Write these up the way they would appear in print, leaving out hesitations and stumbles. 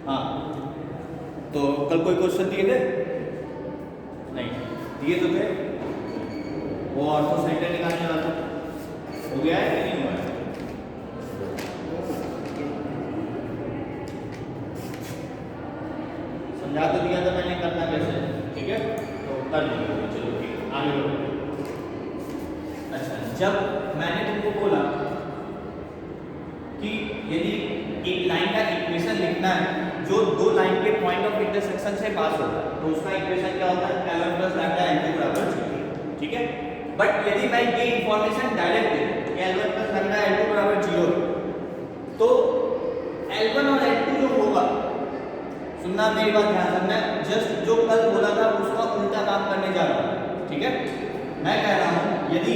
हाँ, तो कल कोई क्वेश्चन दिए थे? नहीं दिए तो थे। वो ऑर्थो सेंटर निकालने वाला हो गया है कि नहीं हुआ है? समझा तो दिया था मैंने करना कैसे, ठीक है, तो कर लीजिए। चलो ठीक है, आगे बढ़ो। अच्छा, जब मैंने तुमको बोला कि यदि एक लाइन का इक्वेशन लिखना है जो दो लाइन के पॉइंट ऑफ इंटरसेक्शन से पास होता है, तो उसका इक्वेशन क्या होता है? L1 + लैम्डा L2 बराबर 0, ठीक है। बट यदि मैं ये इंफॉर्मेशन डायरेक्ट दे दूं कि L1 + लैम्डा L2 बराबर 0, तो L1 और L2 जो होगा, सुनना मेरी बात ध्यान से, मैं जस्ट जो कल बोला था उसका उल्टा काम करने जा रहा हूँ, ठीक है। मैं कह रहा हूँ यदि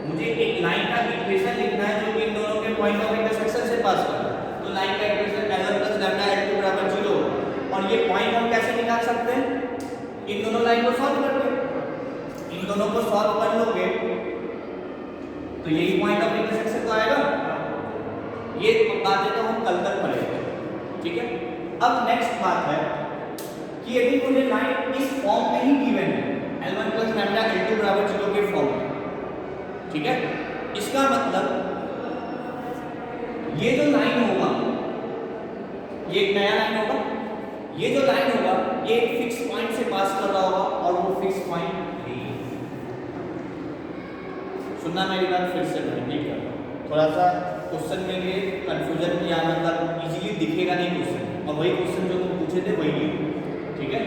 मुझे एक लाइन का इक्वेशन लिखना है जो कि इन दोनों के पॉइंट ऑफ इंटरसेक्शन से पास कर रहा है, तो लाइन का इक्वेशन L1 + लैम्डा L2 बराबर 0, और ये पॉइंट हम कैसे निकाल सकते हैं? इन दोनों लाइन को सॉल्व करके। इन दोनों को सॉल्व कर लोगे तो यही पॉइंट ऑफ इंटरसेक्शन तो आएगा। ये बातें तो हम कल तक पढ़ेंगे, ठीक है। अब नेक्स्ट बात है कि यदि मुझे लाइन इस फॉर्म में ही गिवन है, L1 + लैम्डा L2 बराबर 0 के फॉर्म में, ठीक है, इसका मतलब ये जो लाइन होगा, ये एक नया लाइन होगा, ये जो लाइन होगा ये एक फिक्स पॉइंट से पास कर रहा होगा, और वो फिक्स पॉइंट यही है। सुनना मेरी बात फिर से रिपीट कर रहा हूं, थोड़ा सा क्वेश्चन में ये कंफ्यूजन या मतलब इजीली दिखेगा नहीं क्वेश्चन, और वही क्वेश्चन जो तुम पूछे थे वही है, ठीक है।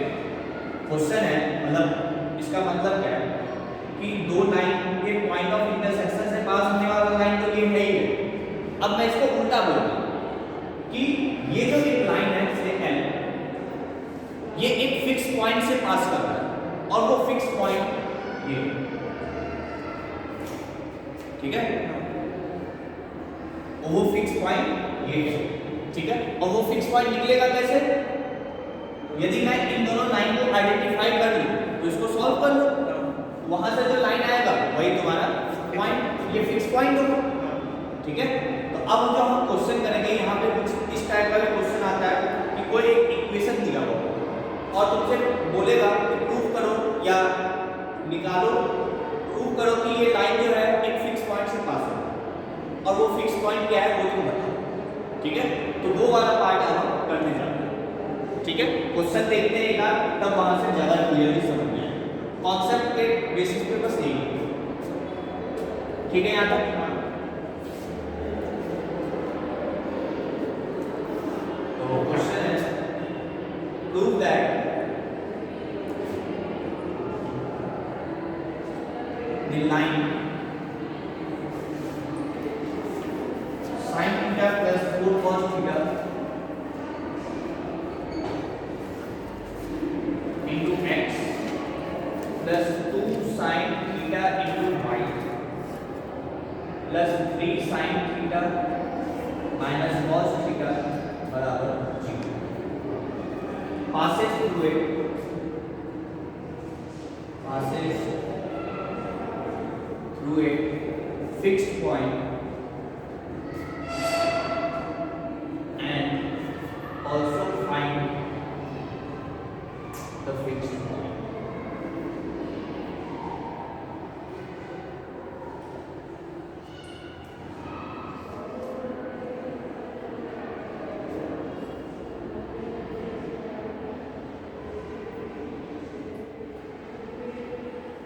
क्वेश्चन है, मतलब इसका मतलब क्या है कि दो लाइन के पॉइंट ऑफ इंटरसेक्शन से पास होने वाला लाइन तो ये है ही है। अब मैं इसको उल्टा बोलूंगा कि ये जो एक लाइन है से L, ये एक फिक्स पॉइंट से पास कर रहा है, और वो फिक्स पॉइंट ये, ठीक है, और वो फिक्स पॉइंट ये है, ठीक है। और वो फिक्स पॉइंट निकलेगा कैसे? यदि मैं इन दोनों लाइन को आइडेंटिफाई कर लूं तो इसको सॉल्व कर लो, वहां से जो लाइन आएगा वही तुम्हारा पॉइंट, ये फिक्स पॉइंट होगा, ठीक है। तो अब जो हम क्वेश्चन करेंगे, यहाँ पे कुछ इस टाइप का भी क्वेश्चन आता है कि कोई एक इक्वेशन दिया होगा और तुमसे बोलेगा कि प्रूव करो या निकालो, प्रूव करो कि ये लाइन जो है एक फिक्स पॉइंट से पास है, और वो फिक्स पॉइंट क्या है वो तुम बताओ, ठीक है। तो वो वाला पार्ट हम करने जा रहे हैं, ठीक है। क्वेश्चन देखते हैं एक बार, तब वहां से ज्यादा क्लियरली समझ में आएगा, कॉन्सेप्ट के बेसिस पे बस यही, ठीक है। यहाँ तक तो क्वेश्चन है, prove that the line sin theta plus 4 cos theta into x plus 2 sin theta into y plus 3 sin theta minus cos theta बराबर 0 passes through a fixed point and also find the fixed point.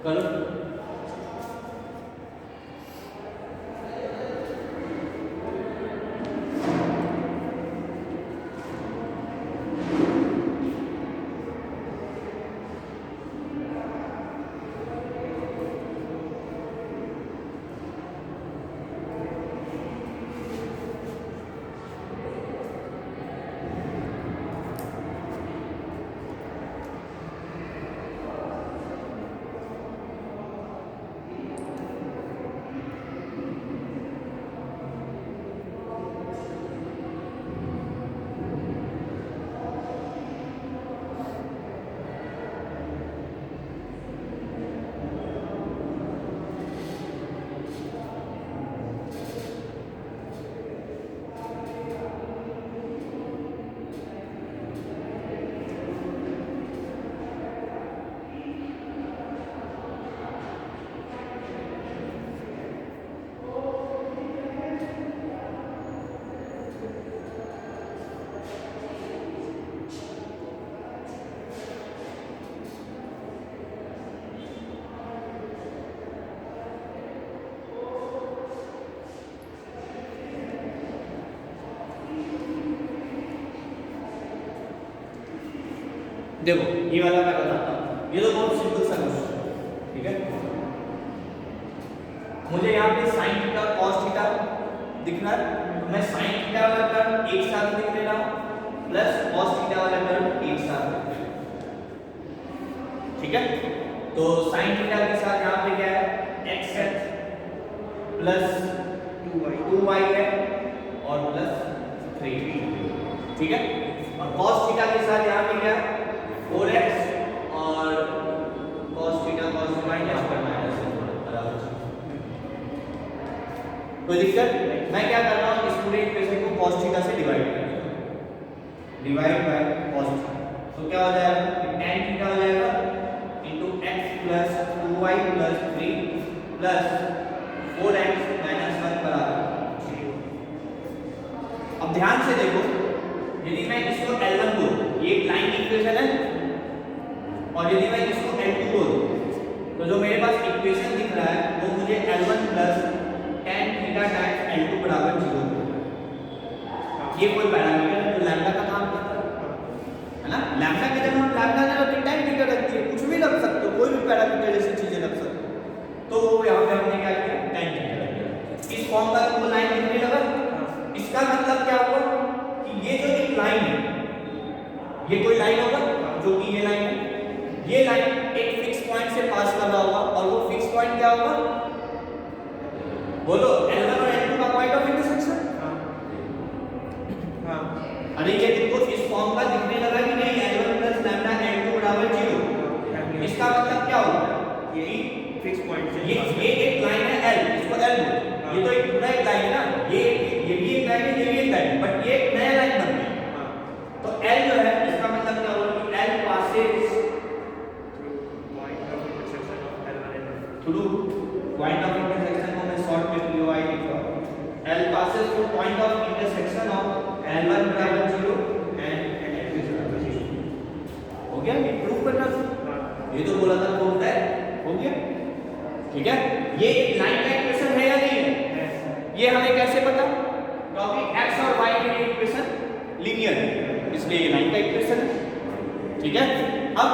करो देखो ये वाला मैं बताता हूँ, ये तो बहुत सिंपल सा क्वेश्चन है, ठीक है। मुझे यहाँ पे sin थीटा cos थीटा दिख रहा है, मैं sin थीटा वाला टर्म एक साथ लिख ले रहा हूँ प्लस cos थीटा वाला टर्म एक साथ लिख ले रहा हूँ, ठीक है। तो sin थीटा के साथ यहाँ पे क्या है x है प्लस 2y है और प्लस 3, ठीक है। और cos थीटा के साथ यहाँ पे क्या है 4x और cos थीटा cos माइनस पर माइनस बराबर। कोई दिक्कत? मैं क्या कर रहा हूँ, इस पूरे इक्वेशन को cos थीटा से डिवाइड कर रहा हूँ, डिवाइड बाय cos थीटा, तो क्या हो जाएगा tan थीटा हो जाएगा into x plus 2y plus 3 plus 4x minus 1 बराबर 0। अब ध्यान से देखो, यदि मैं इसको L1 बोलूं, ये एक लाइन की इक्वेशन है, और यदि मैं इसको L2 बोलूं, तो जो मेरे पास इक्वेशन दिख रहा है वो मुझे L1 plus tan theta times L2 बराबर 0 ये कोई पैरामीटर है जो लैम्डा का काम करता है ना। लैम्डा के जब हम लैम्डा ना रखते tan थीटा रखते हैं, कुछ भी रख सकते हो, कोई भी पैरामीटर जैसी चीजें रख सकते हो, तो वो यहाँ पे हमने क्या किया tan थीटा रख दिया। इस फॉर्म का तुमको लाइन दिखने लगा, इसका मतलब क्या हुआ कि ये जो एक लाइन है, ये कोई लाइन होगा जो कि ये लाइन है, ये लाइन एक फिक्स पॉइंट से पास कर रहा होगा, और वो फिक्स पॉइंट क्या होगा बोलो, L1 और L2 का पॉइंट ऑफ इंटरसेक्शन। हाँ, अरे ये देखो इस फॉर्म का दिखने लगा कि नहीं, L1 प्लस लैम्डा L2 बराबर 0, इसका मतलब क्या होगा, ये फिक्स पॉइंट से ये एक लाइन है L, इसको L बोलो, ये तो एक पूरा एक लाइन है ना, ये भी एक लाइन है, ये भी एक लाइन है, बट ये एक नया लाइन बन गया। तो L जो है इसका मतलब क्या होगा कि L passes through point of intersection को मैं शॉर्ट में POI लिखता हूं, L passes through point of intersection of L1 बराबर 0 and L2 बराबर 0। हो गया, ये प्रूव करना था, ये तो बोला था प्रूव है, हो गया, ठीक है। ये एक लाइन का इक्वेशन है या नहीं है, ये हमें कैसे पता, क्योंकि x और y की इक्वेशन लीनियर है, इसलिए ये लाइन का इक्वेशन है, ठीक है। अब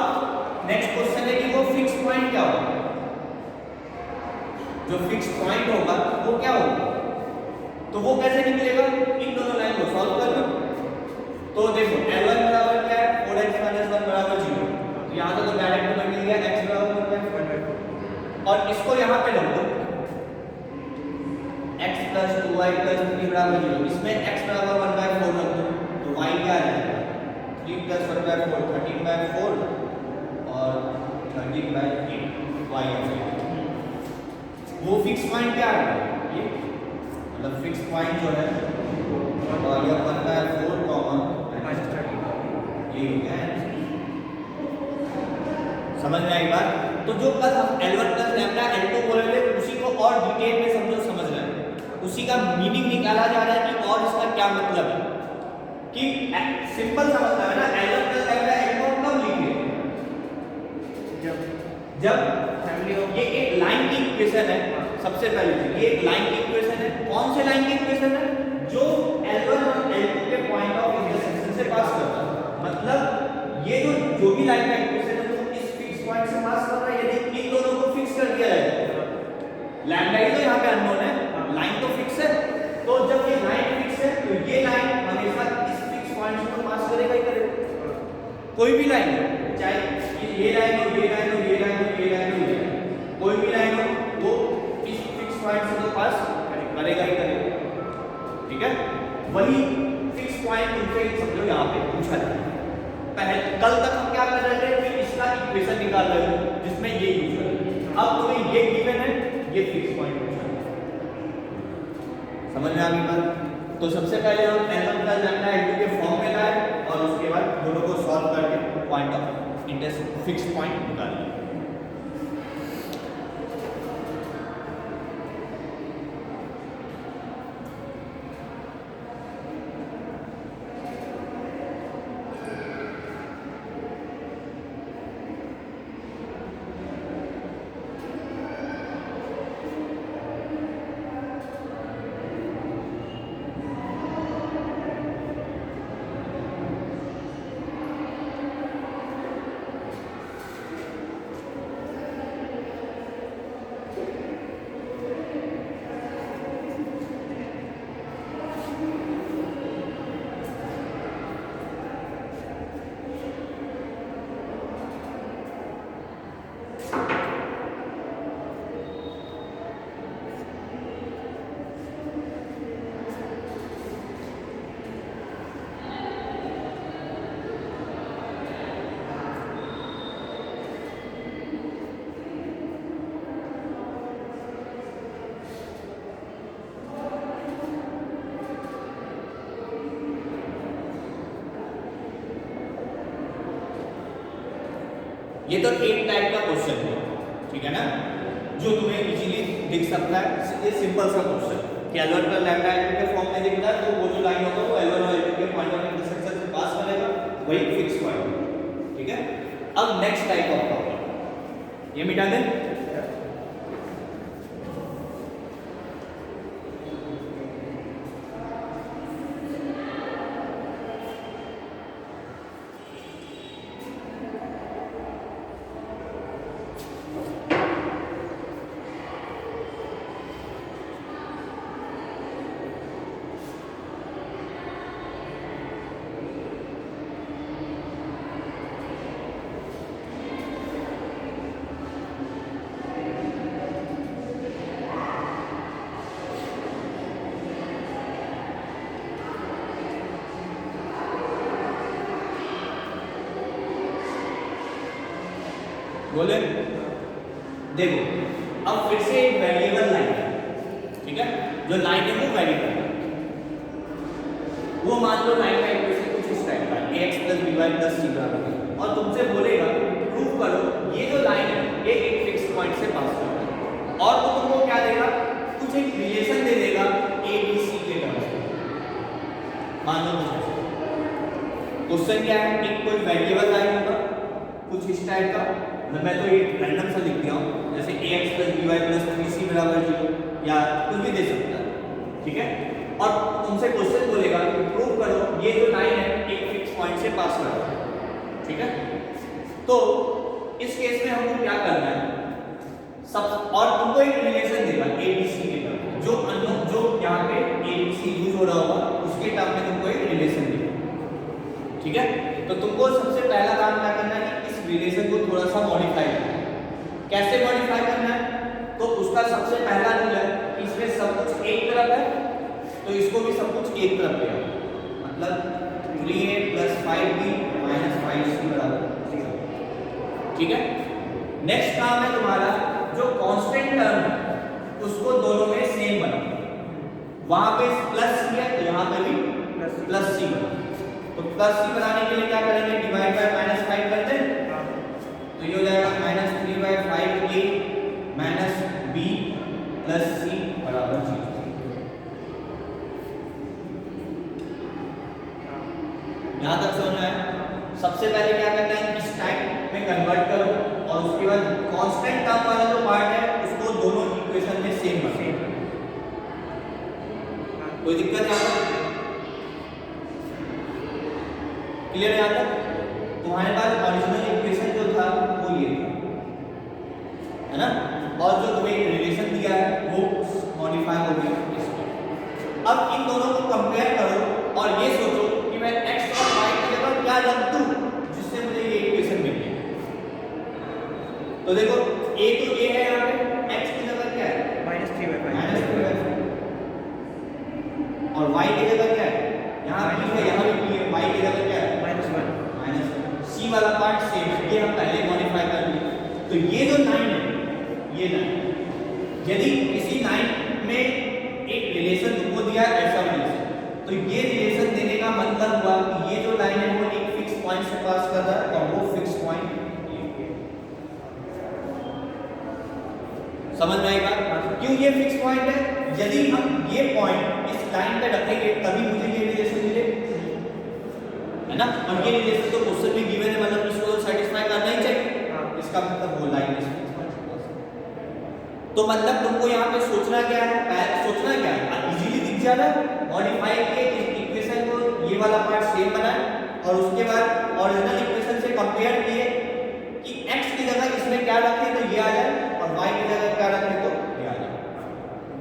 नेक्स्ट क्वेश्चन है कि वो फिक्स पॉइंट क्या होगा, जो फिक्स पॉइंट होगा वो क्या होगा, तो वो कैसे निकलेगा, इन दोनों लाइन को सॉल्व कर लो। तो देखो L1 बराबर क्या है 4x 1 बराबर 0, तो यहाँ से तो डायरेक्ट मिल गया x बराबर 1, और इसको यहाँ पे रख दो x प्लस 2y प्लस 3 बराबर 0, इसमें x बराबर 1/4 रख दो, तो y क्या आ जाएगा 3 प्लस 1/4 13/4 और 13/8 y आ जाएगा। वो फिक्स पॉइंट क्या है, ये मतलब फिक्स पॉइंट जो है और ये 1/4 कॉमन ये हो गया, समझ में आई बात। तो जो कल हम L1 प्लस लैम्डा L2 बोल रहे थे, उसी को और डिटेल में समझ रहे हैं, उसी का मीनिंग निकाला जा रहा है कि और इसका क्या मतलब है, कि सिंपल सा मतलब है ना, L1 प्लस लैम्डा L2 कब लिखे, जब ये एक लाइन की इक्वेशन है, सबसे पहले ये एक लाइन की इक्वेशन है, कौन से लाइन की इक्वेशन है, जो L1 और L2 के पॉइंट ऑफ इंटरसेक्शन से पास करता है, मतलब ये जो भी लाइन का इक्वेशन है वो इस फिक्स पॉइंट से पास कर रहा है, यदि इन दोनों को फिक्स कर दिया जाए, लैम्डा ही तो यहाँ पे अननोन है, लाइन तो फिक्स है, तो जब ये लाइन फिक्स है तो ये लाइन हमेशा इस फिक्स पॉइंट से तो पास करेगा ही करेगा, कोई भी लाइन चाहे ये लाइन हो, ये लाइन हो, ये लाइन हो, ये लाइन हो, कोई भी लाइन हो वो इस फिक्स पॉइंट से तो पास करेगा ही करेगा, ठीक है। वही फिक्स पॉइंट तुमसे समझो यहाँ पे पूछा जाए, पहले कल तक हम क्या कर रहे थे कि इसका इक्वेशन निकाल रहे थे जिसमें ये यूज कर रहे थे, अब तुम्हें ये गिवन है, ये फिक्स पॉइंट पूछा है, समझ में आ गई बात। तो सबसे पहले हम L1 प्लस लैम्डा L2 के फॉर्म में लाए और उसके बाद दोनों को सॉल्व करके point of intersection fix point निकाल लिया। ये तो एक टाइप का क्वेश्चन है, ठीक है ना, जो तुम्हें इजीली दिख सकता है। ये सिंपल सा क्वेश्चन कि L1 प्लस लैम्डा L2 के फॉर्म में दिख रहा है, तो वो जो लाइन होगा वो L1 और L2 के पॉइंट ऑफ इंटरसेक्शन से पास करेगा, वही फिक्स पॉइंट, ठीक है। अब नेक्स्ट टाइप ऑफ प्रॉब्लम, ये मिटा दें। बोले देखो, अब फिर से एक वेरिएबल लाइन है, ठीक है, जो लाइन है वो वेरिएबल है। वो मान लो लाइन का इक्वेशन कुछ इस टाइप का ax + by + c बराबर है, और तुमसे बोलेगा प्रूव करो ये जो लाइन है ये एक फिक्स पॉइंट से पास कर रहा है, और वो तुमको क्या देगा, कुछ एक रिलेशन दे देगा a b c के टर्म्स में। मान लो क्वेश्चन क्या है, एक कोई वेरिएबल लाइन होगा कुछ इस टाइप का, मैं तो ये रैंडम सा लिख दिया हूं, जैसे ax + by + 3c बराबर 0 या कुछ भी दे सकता है, ठीक है। और तुमसे क्वेश्चन बोलेगा कि प्रूव करो ये जो लाइन है एक फिक्स पॉइंट से पास कर रहा है, ठीक है। तो इस केस में हमको क्या करना है, सब और तुमको एक रिलेशन देगा a b c के टर्म, जो अननोन जो यहाँ पे a b c यूज हो रहा होगा उसके टर्म में तुमको एक रिलेशन देगा, ठीक है। तो तुमको सबसे पहला काम क्या करना है कि इस रिलेशन को थोड़ा सा मॉडिफाई करना है। कैसे मॉडिफाई करना है, तो उसका सबसे पहला रूल है कि इसमें सब कुछ एक तरफ है, तो इसको भी सब कुछ एक तरफ ले आओ, मतलब 3a + 5b - 5c बराबर 0, ठीक है। नेक्स्ट काम है तुम्हारा जो कांस्टेंट टर्म है उसको दोनों में सेम बनाओ, वहां पे प्लस c है तो यहां पे भी प्लस c बनाओ। तो प्लस c बनाने के लिए क्या करेंगे, डिवाइड बाय -5 कर दें, तो ये हो जाएगा -3/5a - b + c बराबर 0। यहां तक समझ में आया। सबसे पहले क्या करना है, इस टाइप में कन्वर्ट करो, और उसके बाद कांस्टेंट टर्म वाला जो पार्ट है उसको दोनों इक्वेशन में सेम बनाओ। कोई दिक्कत यहां पर क्लियर है? यहां तक तुम्हारे पास ओरिजिनल इक्वेशन जो था वो ये था, है ना, और जो तुम्हें रिलेशन दिया है वो मॉडिफाई हो गया इसमें। अब इन दोनों को कंपेयर करो और ये सोचो कि मैं x और y की जगह क्या रख दूं जिससे मुझे ये इक्वेशन मिल जाए। तो देखो a तो a है, यहाँ पे x की जगह क्या है -3/5 और y की जगह क्या है, यहाँ b है, यहाँ भी b है, y की जगह क्या है -1 c वाला पार्ट सेम है, ये हम पहले मॉडिफाई कर लिए। तो ये जो लाइन है, ये लाइन, यदि किसी लाइन में एक रिलेशन तुमको दिया है ऐसा रिलेशन, तो ये रिलेशन देने का मतलब हुआ कि ये जो लाइन है वो एक फिक्स पॉइंट से पास कर रहा है, और वो फिक्स पॉइंट समझ में आएगा क्यों ये फिक्स पॉइंट है। यदि हम ये पॉइंट इस लाइन पे रखेंगे तभी मुझे ये रिलेशन मिले, है ना, और ये रिलेशन तो क्वेश्चन में गिवन है, मतलब इसको तो सेटिस्फाई करना ही चाहिए। इसका मतलब वो लाइन है। तो मतलब तुमको यहाँ पे सोचना क्या है, सोचना क्या है, इजीली दिख जा रहा है, मॉडिफाई किए इस इक्वेशन को, ये वाला पार्ट सेम बनाए, और उसके बाद ओरिजिनल इक्वेशन से कंपेयर किए कि x की जगह इसमें क्या रखें तो ये आ जाए, और y की जगह क्या रखें तो ये आ जाए।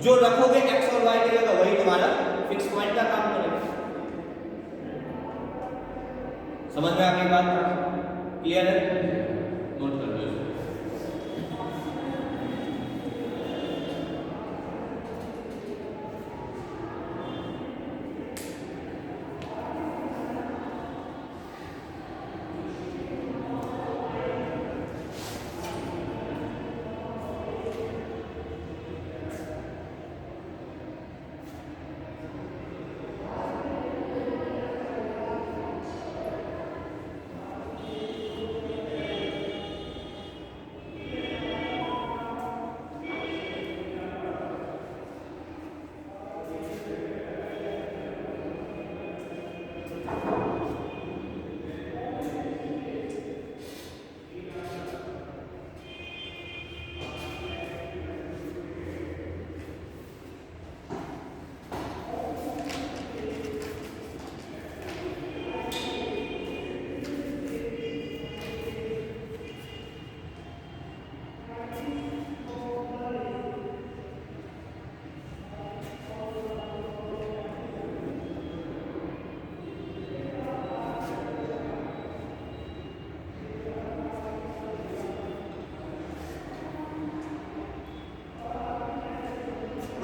जो रखोगे x और y की जगह वही तुम्हारा फिक्स पॉइंट का काम करेगा। समझ में आ गई बात? क्लियर है? नोट कर लो।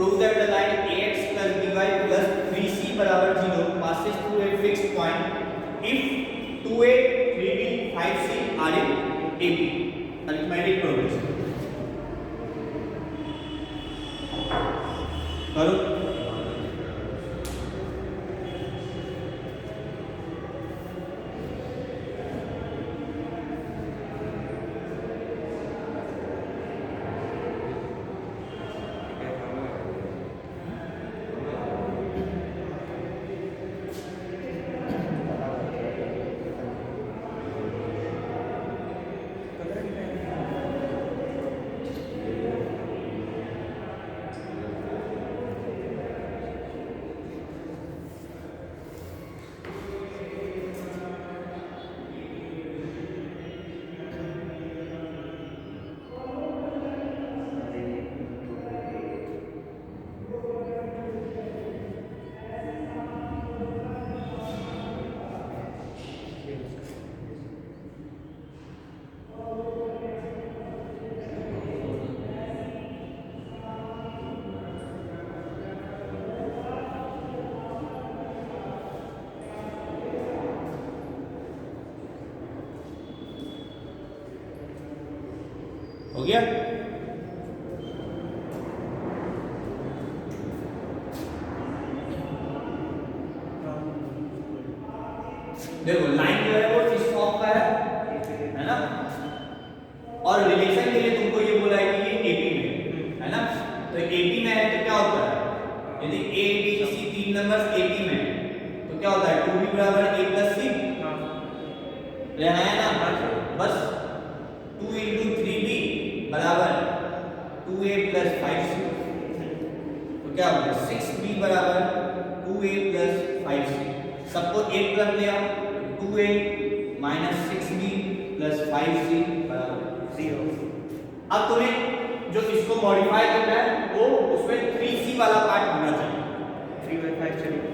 prove that the line ax plus by plus 3c बराबर 0 passes through a fixed point if 2a 3b 5c are in AB arithmetic progression करो हो गया देखो लाइन जो है वो इस फॉर्म का है ना और रिलेशन के लिए तुमको ये बोला है कि ये एपी में है ना तो एपी में है तो क्या होता है यदि ए बी सी तीन नंबर्स एपी में तो क्या होता है 2b बराबर a प्लस c रहना है ना बस 2 into 3b बराबर 2a plus 5c तो क्या होगा 6b बराबर 2a plus 5c सबको एक कर लिया 2a minus 6b plus 5c बराबर 0 अब तुम्हें जो इसको मॉडिफाई करना है वो उसमें 3c वाला पार्ट होना चाहिए 3/5 चलिए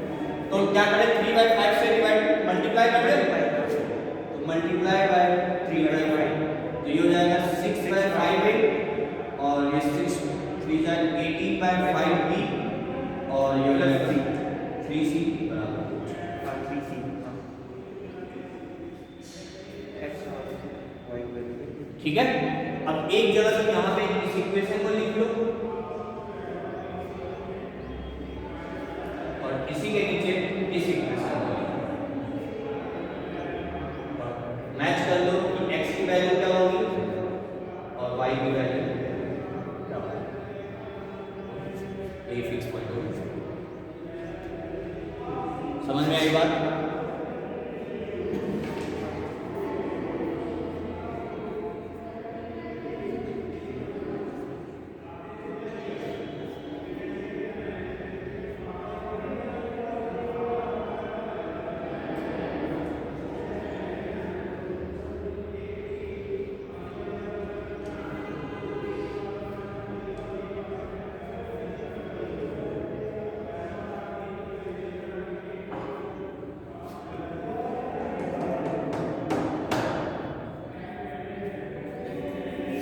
तो क्या करें 3/5 से डिवाइड मल्टीप्लाई कर दें तो मल्टीप्लाई बाय 3/5 तो ये हो जाएगा 6/5a और ये 6 3 जाएगा 18/5b और ये हो जाएगा 3c बराबर 3c ठीक है अब एक जगह से यहाँ पे इस इक्वेशन को लिख लो और इसी के नीचे इस इक्वेशन को मैच कर लो कि x की वैल्यू क्या होगी और y की वैल्यू क्या होगी ये फिक्स पॉइंट होगा समझ में आई बात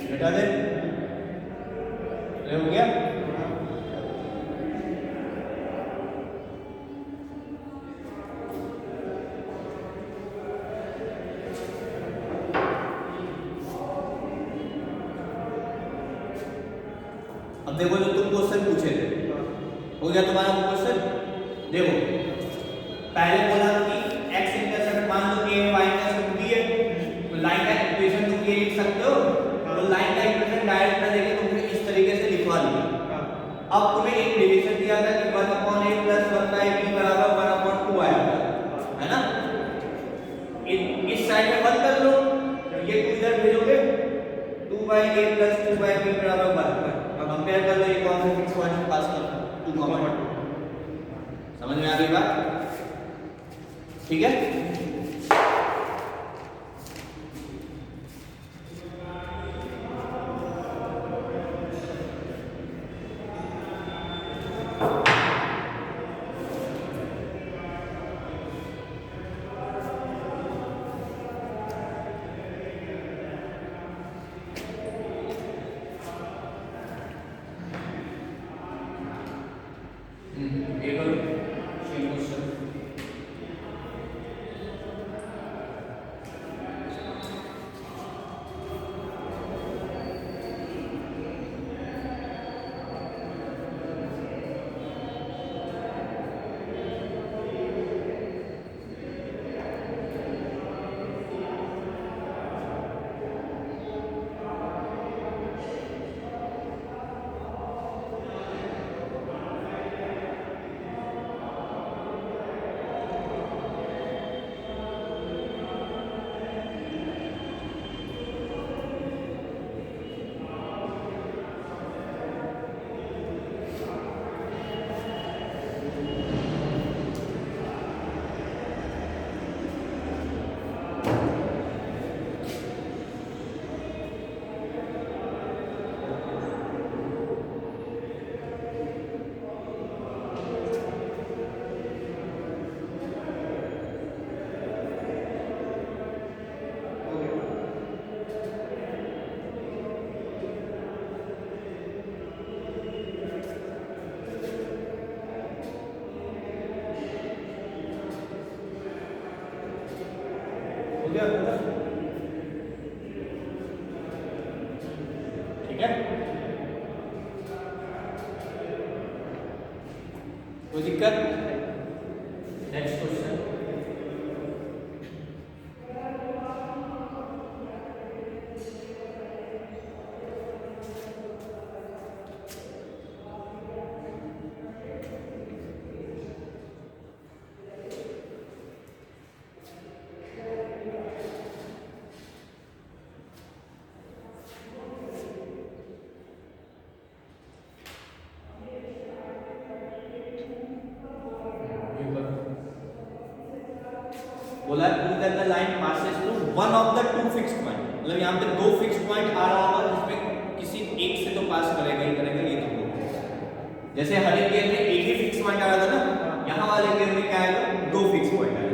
हटा दे हो गया अब देखो जो तुम क्वेश्चन पूछे थे हो गया तुम्हारा वो क्वेश्चन देखो पहले बोला कि x इंटरसेप्ट मान लो a y इंटरसेप्ट b है तो लाइन का इक्वेशन तुम ये लिख सकते हो तो लाइन का इक्वेशन डायरेक्ट ना देके तुमने इस तरीके से लिखवा दिया अब तुम्हें एक रिलेशन दिया था कि 1/a + 1/b बराबर 1/2 आया था है ना इस साइड में 1 कर लो ये तुम इधर भेजोगे 2/a + 2/b बराबर 1 अब कंपेयर कर लो ये कौन सा फिक्स पॉइंट पास करता 2,2 समझ में आ गई बात ठीक है गया खत्म, ठीक है। कोई दिक्कत? Next question. बोला prove that the line passes through one of the two fixed point, मतलब यहाँ पे दो फिक्स्ड पॉइंट आ रहा होगा जिसमें किसी एक से तो पास करेगा ही करेगा, ये तो बोल। जैसे हर एक गेयर में एक ही फिक्स पॉइंट आ रहा था ना, यहाँ वाले गेयर में क्या आएगा, दो फिक्स पॉइंट आएगा।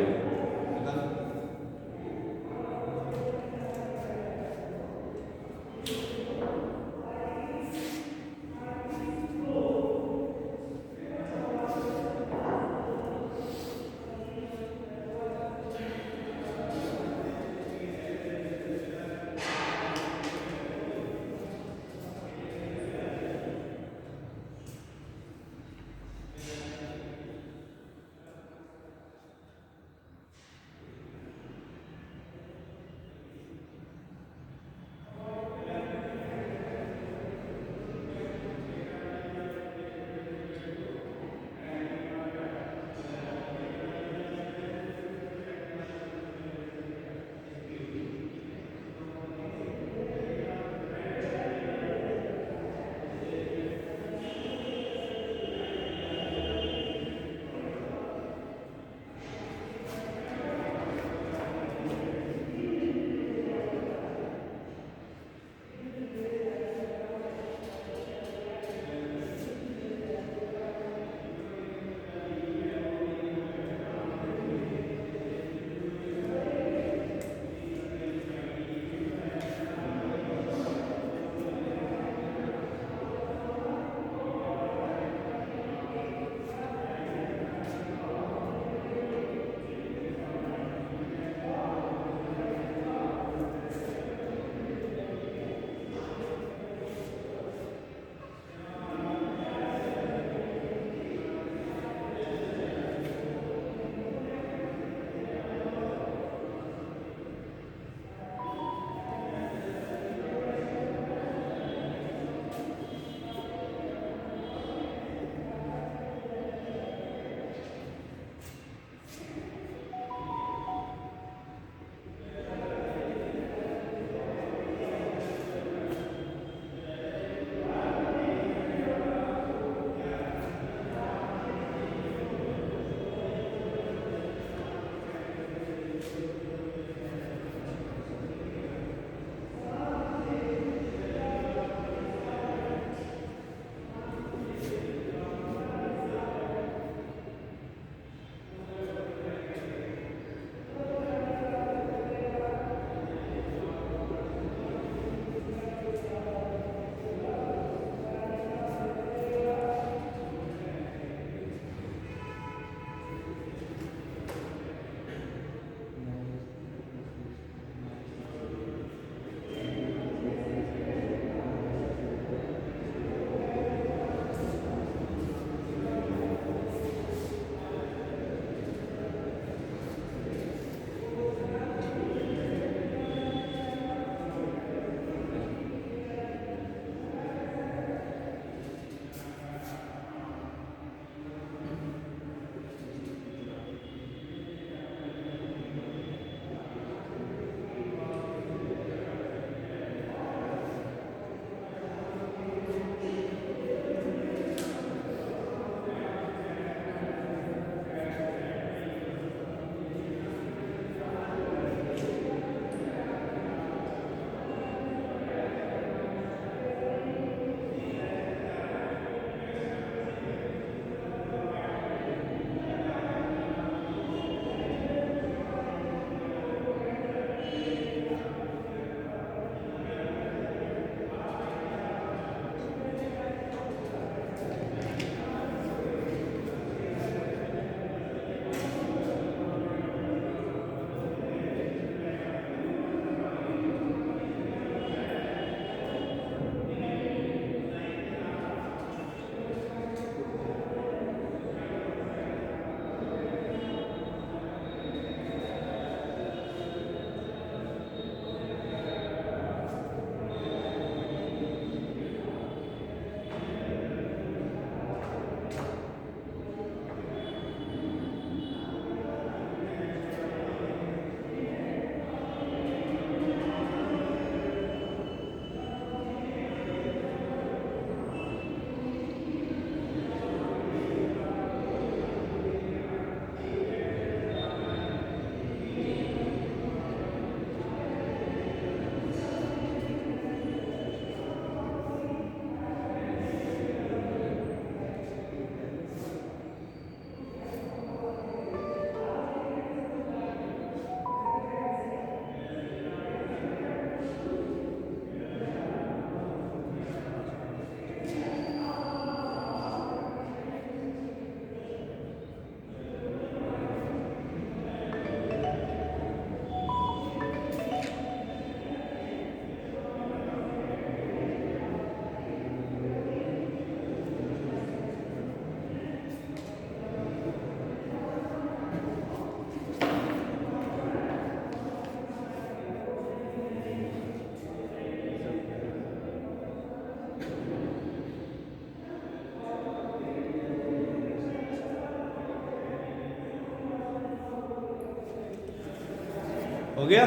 हो गया?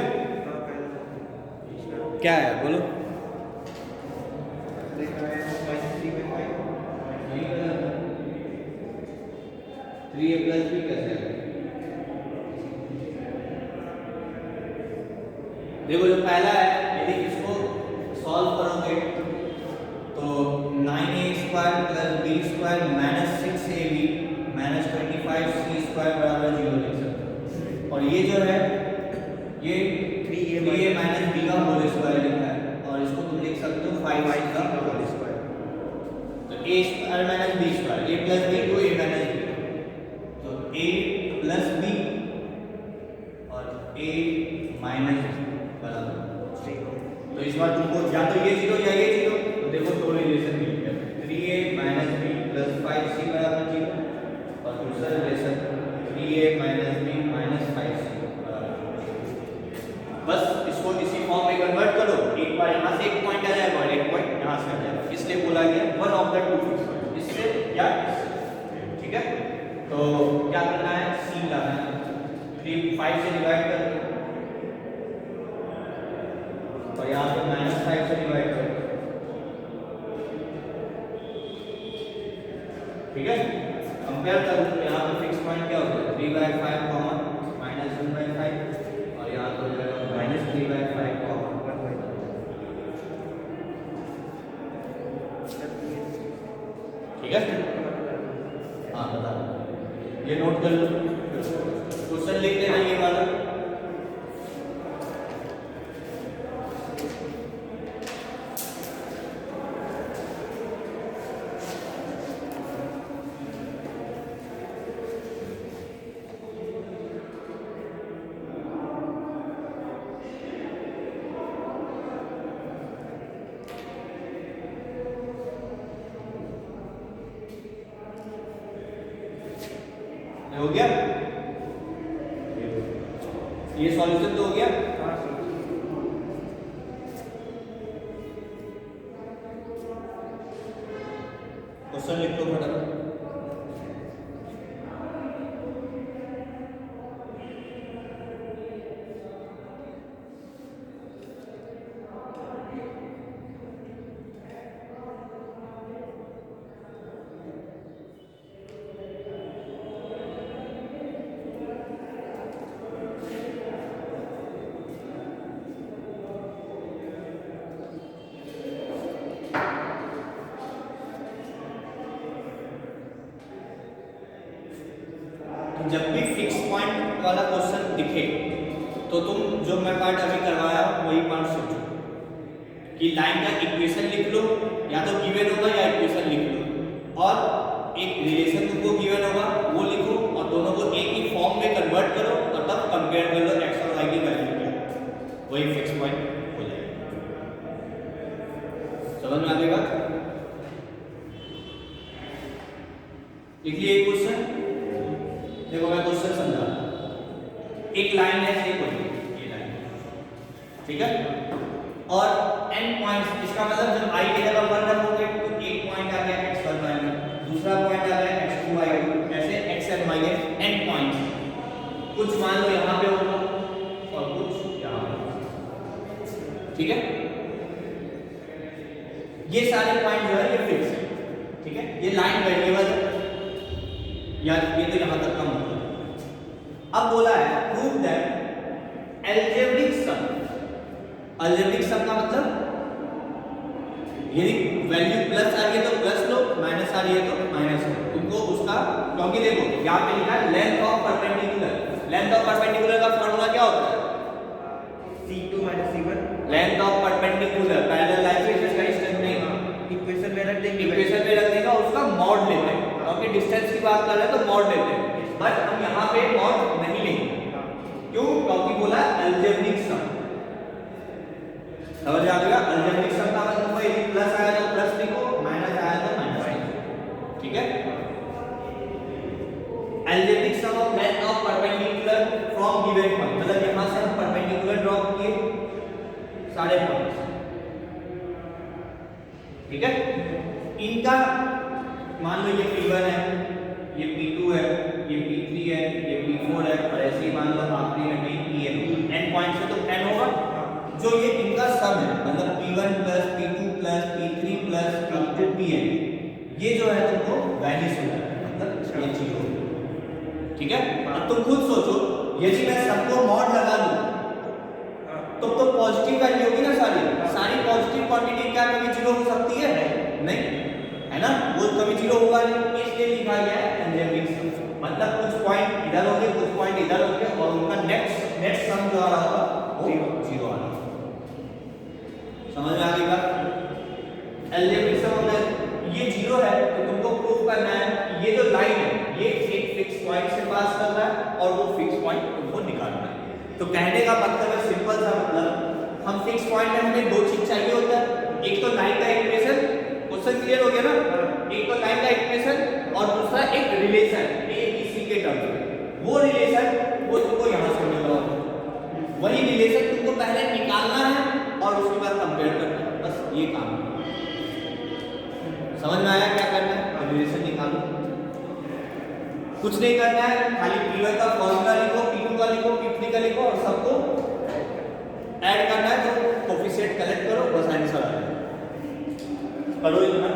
क्या है बोलो? थ्री ए प्लस बी कैसे है? देखो जो पहला है, यदि इसको सॉल्व करोगे तो 9a² + b² - 6ab - 25c² बराबर 0 लिख सकते हो। और ये जो है ये 3a - b का होल स्क्वायर लिखा है, और इसको तुम लिख सकते हो 5c का होल स्क्वायर। तो a² - b², a + b to a - b, तो a + b और a - b बराबर 0। तो इस बार तुमको या तो ये 0 या ये 0, तो देखो दो रिलेशन मिल गया, 3a - b + 5c बराबर 0, और दूसरा रिलेशन 3a - b - 5c बराबर 0। बस इसको इसी फॉर्म में कन्वर्ट करो, एक बार यहाँ से एक पॉइंट आ जाएगा और एक पॉइंट यहाँ से आ जाएगा, इसलिए बोला गया one of the two fix point, इससे या इससे। ठीक है, तो क्या करना है, c लाना है, 5 से डिवाइड कर दो और यहाँ पे -5 से डिवाइड कर दो। ठीक है, कंपेयर करो, यहाँ पे फिक्स पॉइंट क्या होगा, 3/5 -1/5, और यहाँ तो हो जाएगा -3/5 1/5। ठीक है, हाँ बता दो, ये नोट कर लो, क्वेश्चन लिख देना ये वाला। हो गया, ये सॉल्यूशन तो हो गया। क्वेश्चन लिख लो फटाफट। जब भी फिक्स पॉइंट वाला क्वेश्चन दिखे तो तुम जो मैं पार्ट अभी करवाया वही पार्ट सोचो कि लाइन का इक्वेशन लिख लो, या तो गिवन होगा या इक्वेशन लिख लो, और एक रिलेशन तुमको गिवन होगा वो लिखो, और दोनों को एक ही फॉर्म में कन्वर्ट करो और तब कंपेयर कर लो x और y की वैल्यू क्या, वही फिक्स पॉइंट हो जाएगा। समझ में आ गई बात? लिख लिए क्वेश्चन। देखो मैं क्वेश्चन समझा, एक लाइन है ये लाइन, ठीक है, और n पॉइंट्स, इसका मतलब जब i की जगह 1 रखोगे तो एक पॉइंट आ गया x1 y, दूसरा पॉइंट आ गया x2 y, ऐसे x and y के n पॉइंट्स, कुछ मान लो यहाँ पे होगा और कुछ यहाँ पे, ठीक है। ये सारे पॉइंट जो है ये फिक्स है, ठीक है, ये लाइन वेरिएबल है, या ये तो यहां तक का मतलब। अब बोला है prove that algebraic sum, algebraic sum का मतलब यदि वैल्यू प्लस आ रही है तो प्लस लो, माइनस आ रही है तो माइनस लो, तुमको उसका, क्योंकि देखो यहां पे लिखा है length of perpendicular, length of perpendicular का फार्मूला क्या होता है, c2 - c1, length of perpendicular parallel line से इसका डिस्टेंस नहीं, इक्वेशन में रख देंगे, इक्वेशन में रख देगा, उसका मॉड लेते हैं, क्योंकि डिस्टेंस की बात कर रहे हैं तो मॉड लेते हैं, बट हम यहाँ पे मॉड नहीं लेंगे, क्यों, क्योंकि बोला अलजेब्रिक सम, समझ आ गया। अलजेब्रिक सम का मतलब वही, प्लस आया तो प्लस लिखो, माइनस आया तो माइनस लिखो, ठीक है। Algebraic sum of length of perpendicular from given point, मतलब यहाँ से हम परपेंडिकुलर ड्रॉ किए सारे पॉइंट्स, ठीक है। इनका मान लो ये P1 है, ये P2 है, ये P3 है, ये P4 है, और ऐसे ही मान लो आखिरी में भी Pn पॉइंट से तो n होगा। जो ये इनका सम है मतलब p1 plus p2 plus p3 plus p2 pn, ये जो है तुमको वैनिश हो जाएगा, मतलब ये जीरो हो जाएगा। ठीक है, अब तुम खुद सोचो यदि मैं सबको मॉड लगा दूं तो पॉजिटिव वैल्यू होगी ना, सारी पॉजिटिव क्वांटिटी क्या कभी जीरो हो सकती है? नहीं, है ना, वो कभी जीरो होगा नहीं, इसलिए लिखा गया है एल्जेब्रिक सम। मतलब कुछ पॉइंट इधर होंगे, कुछ पॉइंट इधर होंगे और उनका नेट सम जो आ रहा होगा वो जीरो आ रहा होगा। समझ में आ गई बात? एल्जेब्रिक सम मतलब ये जीरो है तो तुमको प्रूव करना है कि ये जो लाइन है ये एक फिक्स पॉइंट से पास कर रहा है और वो फिक्स पॉइंट तुमको निकालना है। तो कहने का मतलब है सिंपल सा, मतलब हम फिक्स पॉइंट में हमें दो चीज चाहिए होता है, एक तो लाइन का इक्वेशन, क्वेश्चन क्लियर हो गया ना, एक तो लाइन का इक्वेशन और दूसरा एक रिलेशन ए बी सी के टर्म्स में। वो रिलेशन वो तुमको यहां से मिल रहा है, वही रिलेशन तुमको पहले निकालना है और उसके बाद कंपेयर करना है, बस ये काम है। समझ में आया क्या करना है? रिलेशन निकालो, कुछ नहीं करना है, खाली p1 का फॉर्मूला लिखो, p2 का लिखो, p3 का लिखो और सबको ऐड करना है, तो कोफिशिएंट कलेक्ट करो, बस आंसर आ जाएगा। करो इतना।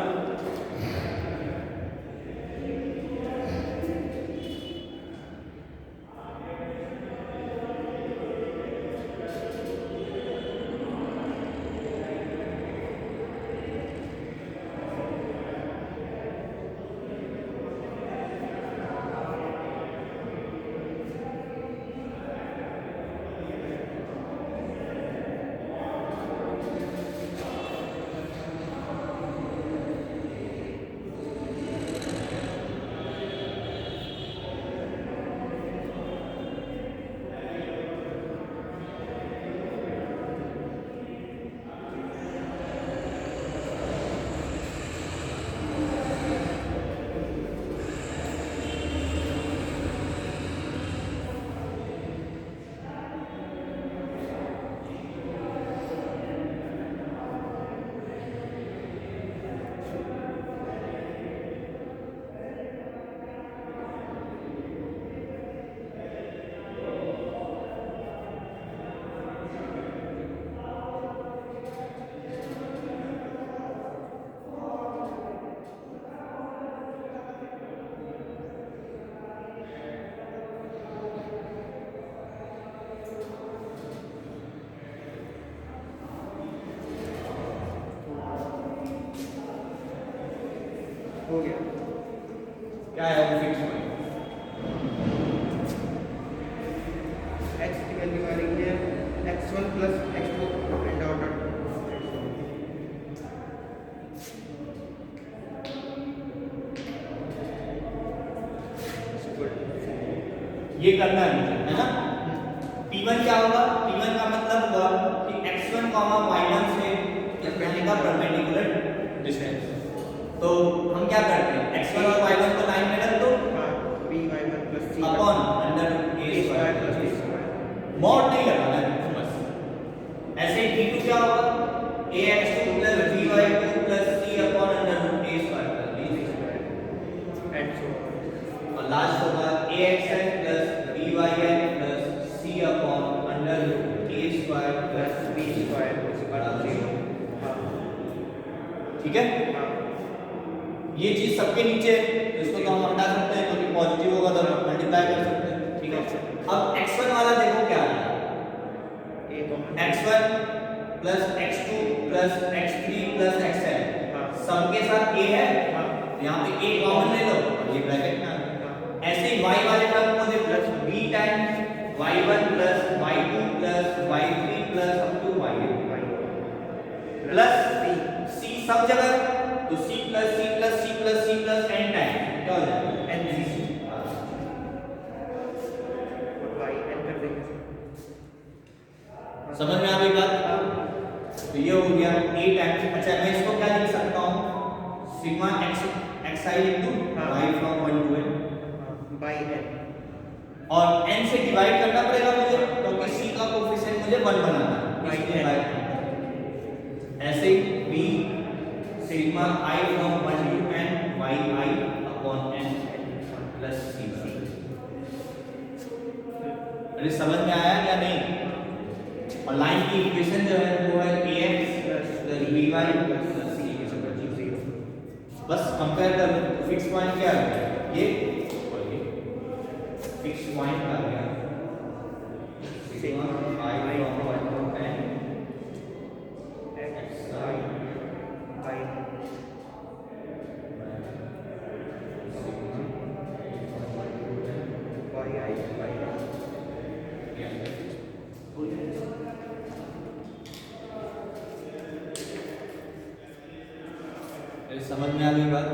हो गया। क्या है वो फिक्स पॉइंट? x की वैल्यू आ रही है x1 plus x2 and order. ये करना है ना। p1 क्या होगा? p1 का मतलब हुआ कि x1, y1 से जाने का परपेंडिकुलर डिस्टेंस। तो हम क्या करते हैं, x1 और y1 को लाइन में रख दो, b/1 plus c upon under a square plus b square. Mod नहीं लगाना है बस। ऐसे ही p2 क्या होगा, ax2 plus by2 plus c upon under a square plus b square and so और लास्ट होगा axn plus byn plus c upon under a square plus b square बराबर 0। ठीक है, ये चीज सबके नीचे है तो इसको तो हम हटा सकते हैं क्योंकि पॉजिटिव होगा तो हम मल्टीप्लाई कर सकते हैं। ठीक है, अब x1 वाला देखो क्या है, x1 plus x2 plus x3 plus xn सबके साथ a है, यहाँ पे a कॉमन ले लो और ये ब्रैकेट में आ गया। ऐसे ही y वाले टर्म को दे plus b times y1 plus y2 plus y3 plus up to yn plus c सब जगह, तो c plus c plus c plus c plus n time क्या हो जाएगा n y n कर देंगे। समझ में आ गई बात? तो ये हो गया a टाइम्स। अच्छा मैं इसको क्या लिख सकता हूँ, sigma x xi into y from 1 to n by n और n से डिवाइड करना पड़ेगा मुझे क्योंकि c का कोएफिशिएंट मुझे 1 बनाना है, इसलिए डिवाइड ऐसे ही b sigma i from 1 to n yi upon n plus c। अरे समझ में आया या नहीं? और लाइन की इक्वेशन जो है वो है ax plus by plus c के सब चीज 0। बस कंपेयर कर लो। फिक्स पॉइंट क्या आ गया, ये फिक्स पॉइंट आ गया sigma i from 1 to n x i i y i समझ में आ गई बात।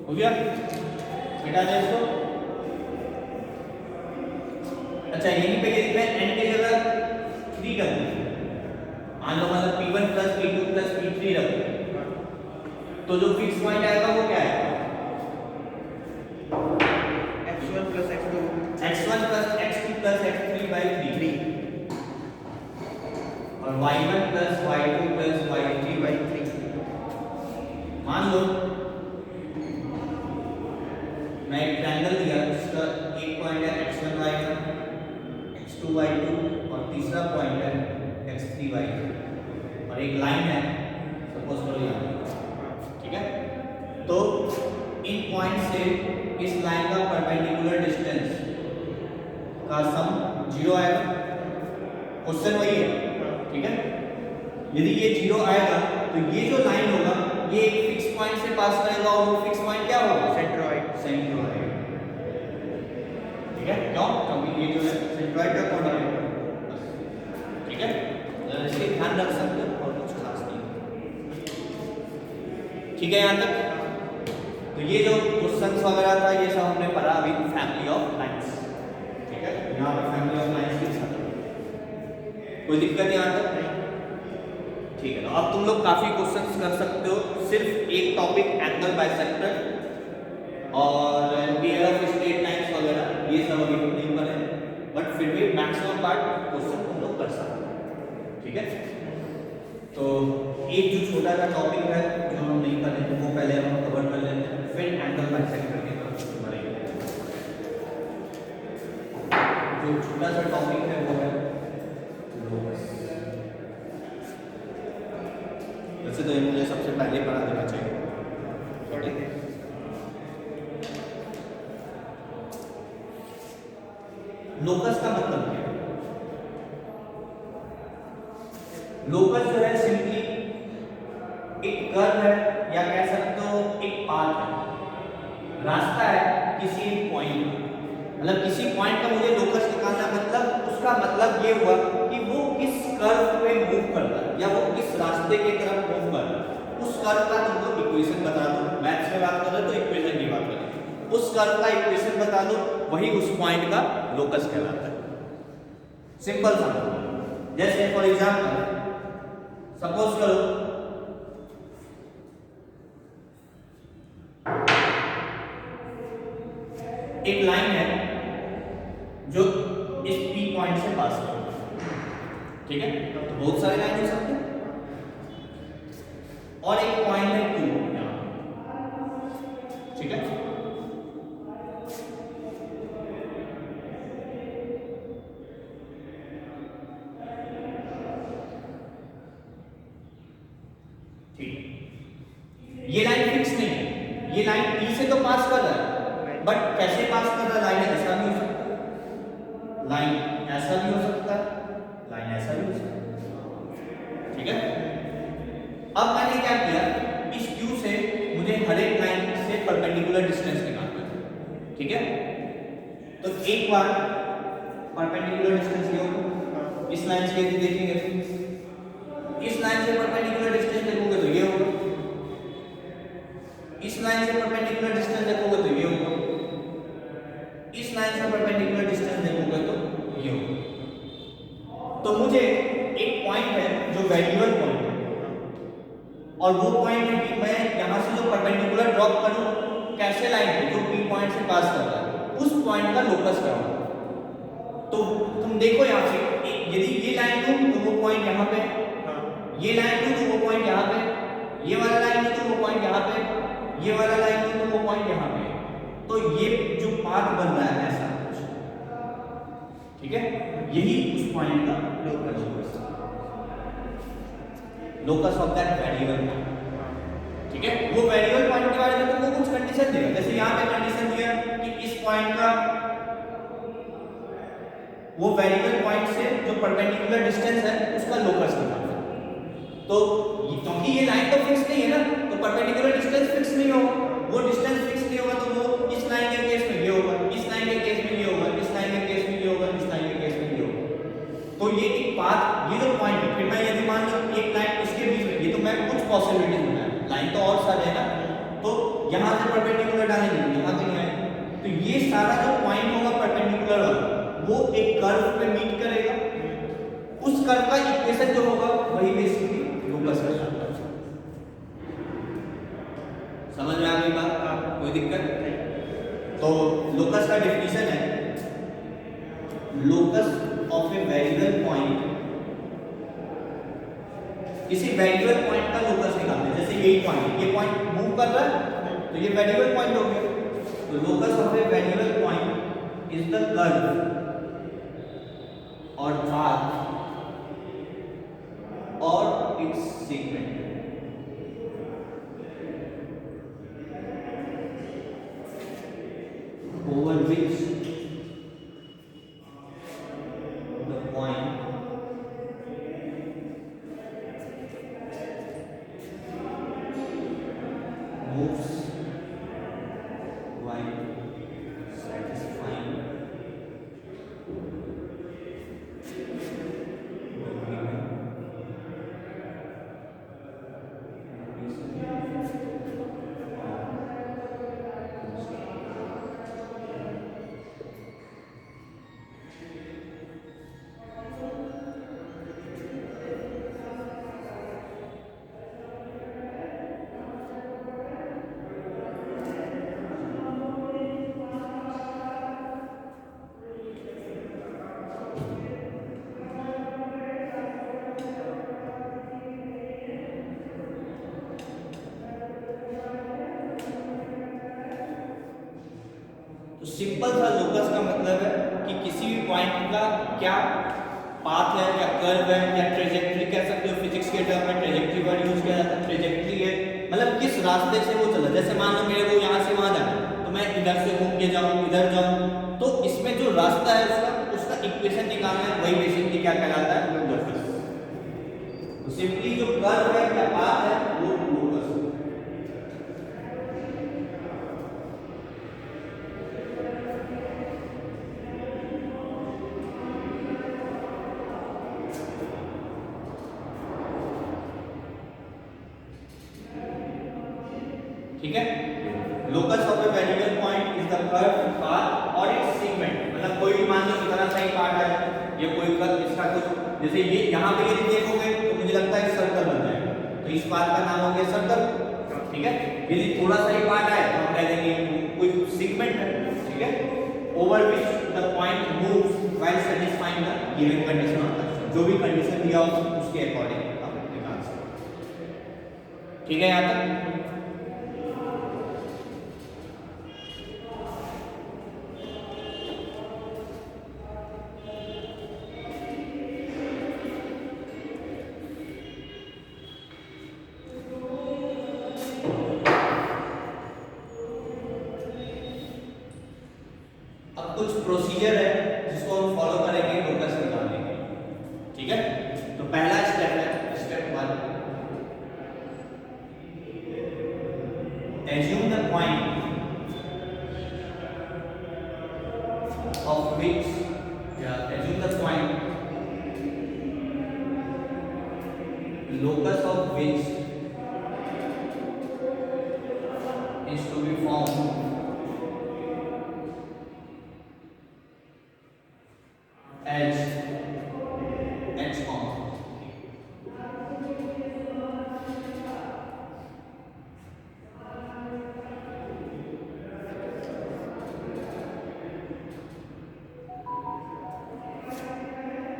हो गया बेटा दे इसको। अच्छा यहीं पे ये दिख रहा है n की जगह 3 रख दो, मान लो मतलब p1 plus p2 plus p3 रख दो, तो जो फिक्स पॉइंट आएगा वो क्या आएगा, x1 plus x2 x1 plus x2 plus x3 by 3 और y1 plus y2 plus y3 by 3। मान लो मैं एक ट्रायंगल दिया जिसका एक पॉइंट है x1 y1 x2 y2 और तीसरा पॉइंट है x3 y3 और एक लाइन है सपोज करो यहाँ, ठीक है। तो इन पॉइंट से इस लाइन का परपेंडिकुलर डिस्टेंस का सम 0 आएगा, क्वेश्चन वही है, ठीक है। यदि ये 0 आएगा तो ये जो लाइन होगा ये एक फिक्स पॉइंट से पास करेगा और वो फिक्स पॉइंट क्या होगा, सेंट्रॉइड सेंट्रॉइड, ठीक है। क्यों, क्योंकि ये जो है सेंट्रॉइड का कोऑर्डिनेट है, ठीक है। इसलिए ध्यान रख सकते हो और कुछ खास नहीं, ठीक है यहाँ तक। तो ये जो क्वेश्चंस वगैरह था ये सब हमने पढ़ा अभी फैमिली ऑफ लाइंस, ठीक है। यहाँ पे फैमिली ऑफ लाइंस के साथ कोई दिक्कत यहाँ तक नहीं, ठीक है। तो अब तुम लोग काफी क्वेश्चंस कर सकते हो, सिर्फ एक टॉपिक एंगल बाइसेक्टर और पेयर ऑफ स्ट्रेट लाइंस वगैरह ये सब अभी हम नहीं पढ़े, बट फिर भी मैक्सिमम पार्ट क्वेश्चन तुम लोग कर सकते हो, ठीक है। तो एक जो छोटा सा टॉपिक है जो हम नहीं पढ़े वो पहले हम कवर कर लेते हैं, फिर एंगल बाइसेक्टर की तरफ बढ़ेंगे। जो छोटा सा टॉपिक है वो है लोकस। वैसे तो ये मुझे सबसे पहले पढ़ा देना चाहिए, ठीक है। लोकस का मतलब क्या है? लोकस जो है सिंपली एक कर्व है या कह सकते हो एक पाथ है, रास्ता है किसी पॉइंट, मतलब किसी पॉइंट का मुझे लोकस निकालना, मतलब उसका मतलब ये हुआ कि वो किस कर्व पे मूव करता है या वो किस रास्ते की तरफ मूव कर रहा है, उस कर्व का तुमको इक्वेशन बता दो। मैथ्स में बात कर रहे हो तो इक्वेशन की बात करें, उस कर्व का इक्वेशन बता दो, वही उस पॉइंट का लोकस कहलाता है। सिंपल सा, जैसे फॉर एग्जांपल सपोज करो एक लाइन है जो इस P पॉइंट से पास कर रही है, ठीक है, तो बहुत सारे लाइन हो सकते हैं, और एक पॉइंट है Q यहाँ, ठीक है। ये लाइन फिक्स नहीं है, ये लाइन P से तो पास कर रहा है, बट कैसे पास कर रहा है? लाइन ऐसा भी हो सकता है, लाइन ऐसा भी हो सकता है, लाइन ऐसा भी हो सकता है, ठीक है। अब मैंने क्या किया, इस Q से मुझे हर एक लाइन से परपेंडिकुलर डिस्टेंस निकालना है, ठीक है। तो एक बार परपेंडिकुलर डिस्टेंस ये होगा, इस लाइन से यदि देखेंगे, इस लाइन से परपेंडिकुलर डिस्टेंस देखोगे तो ये होगा, इस लाइन से परपेंडिकुलर डिस्टेंस देखोगे तो ये होगा, इस लाइन से परपेंडिकुलर डिस्टेंस देखोगे तो ये होगा। तो मुझे एक पॉइंट है जो वेरिएबल पॉइंट है, और वो पॉइंट है कि मैं यहां से जो परपेंडिकुलर ड्रॉप करूं कैसे लाइन पे जो P पॉइंट से पास कर रहा है, उस पॉइंट का लोकस क्या होगा। तो तुम देखो यहां से, यदि ये लाइन लूं तो वो पॉइंट यहां पे, ये लाइन लूं तो वो पॉइंट यहां पे, ये वाला लाइन लूं तो वो पॉइंट यहां पे, ये वाला लाइन लूं तो वो पॉइंट यहां पे। तो ये जो पाथ बन रहा है ऐसा कुछ, ठीक है, यही उस पॉइंट का locus of that variable point, ठीक है। वो वेरिएबल पॉइंट के बारे में तुमको कुछ कंडीशन देगा, जैसे यहां पे कंडीशन दिया कि इस पॉइंट का वो वेरिएबल पॉइंट से जो परपेंडिकुलर डिस्टेंस है उसका लोकस निकालना। तो क्योंकि ये लाइन तो फिक्स नहीं है ना, तो परपेंडिकुलर डिस्टेंस फिक्स नहीं होगा, वो डिस्टेंस फिक्स नहीं होगा, तो वो इस लाइन के केस में ये होगा, इस लाइन के केस में ये होगा, इस लाइन के केस में ये होगा, इस लाइन के केस में ये होगा। तो ये एक पाथ, ये जो पॉइंट है, फिर मैं यदि मान लो एक लाइन इसके बीच में, ये तो मैं कुछ पॉसिबिलिटीज बनाया, लाइन तो और सारे है ना, तो यहां से परपेंडिकुलर डालेंगे, यहां कहीं आएगा, तो ये सारा जो पॉइंट होगा परपेंडिकुलर वाला, वो एक कर्व पे मीट करेगा, उस कर्व का इक्वेशन जो होगा वही बेसिकली लोकस है। समझ में आ गई बात? कोई दिक्कत नहीं। तो लोकस का डेफिनेशन है, locus of a variable point, किसी वेरिएबल पॉइंट का लोकस निकालते हैं, जैसे यही पॉइंट, ये पॉइंट मूव कर रहा है तो ये वेरिएबल पॉइंट हो गया। तो locus of a variable point is the curve और पाथ और it's segment over which the point moves while satisfying simple सा लोकस का मतलब है कि किसी भी पॉइंट का क्या पाथ है, क्या कर्व है, या ट्रेजेक्टरी कह सकते हो, फिजिक्स के टर्म में ट्रेजेक्टरी वर्ड यूज किया जाता है। ट्रेजेक्टरी है मतलब किस रास्ते से वो चला, जैसे मान लो मेरे को यहाँ से वहां जाना है, तो मैं इधर से घूम के जाऊँ, इधर जाऊँ, तो इसमें जो रास्ता है उसका इक्वेशन निकालना है, वही बेसिकली क्या कहलाता है, लोकस। तो सिंपली जो कर्व है या पाथ है वो लोकस है। ठीक है, locus of a variable point is the curve path और इट्स सेगमेंट, मतलब कोई भी मान लो इतना सा ही पार्ट है, ये कोई कर्व इसका कुछ, जैसे ये यहाँ पे यदि देखोगे तो मुझे लगता है सर्कल बन जाएगा, तो इस पार्ट का नाम हो गया सर्कल। ठीक है, यदि थोड़ा सा ही पार्ट है तो हम कह देंगे कोई सेगमेंट है। ठीक है, over which the point moves while satisfying the given condition of construction. जो भी कंडीशन दिया हो उसके अकॉर्डिंग आप निकाल सकते। ठीक है यहाँ तक? कुछ प्रोसीजर है जिसको हम फॉलो करेंगे लोकस निकालने के। ठीक है, तो पहला स्टेप है step 1, assume the point of which assume the point locus of which is to be found as x comma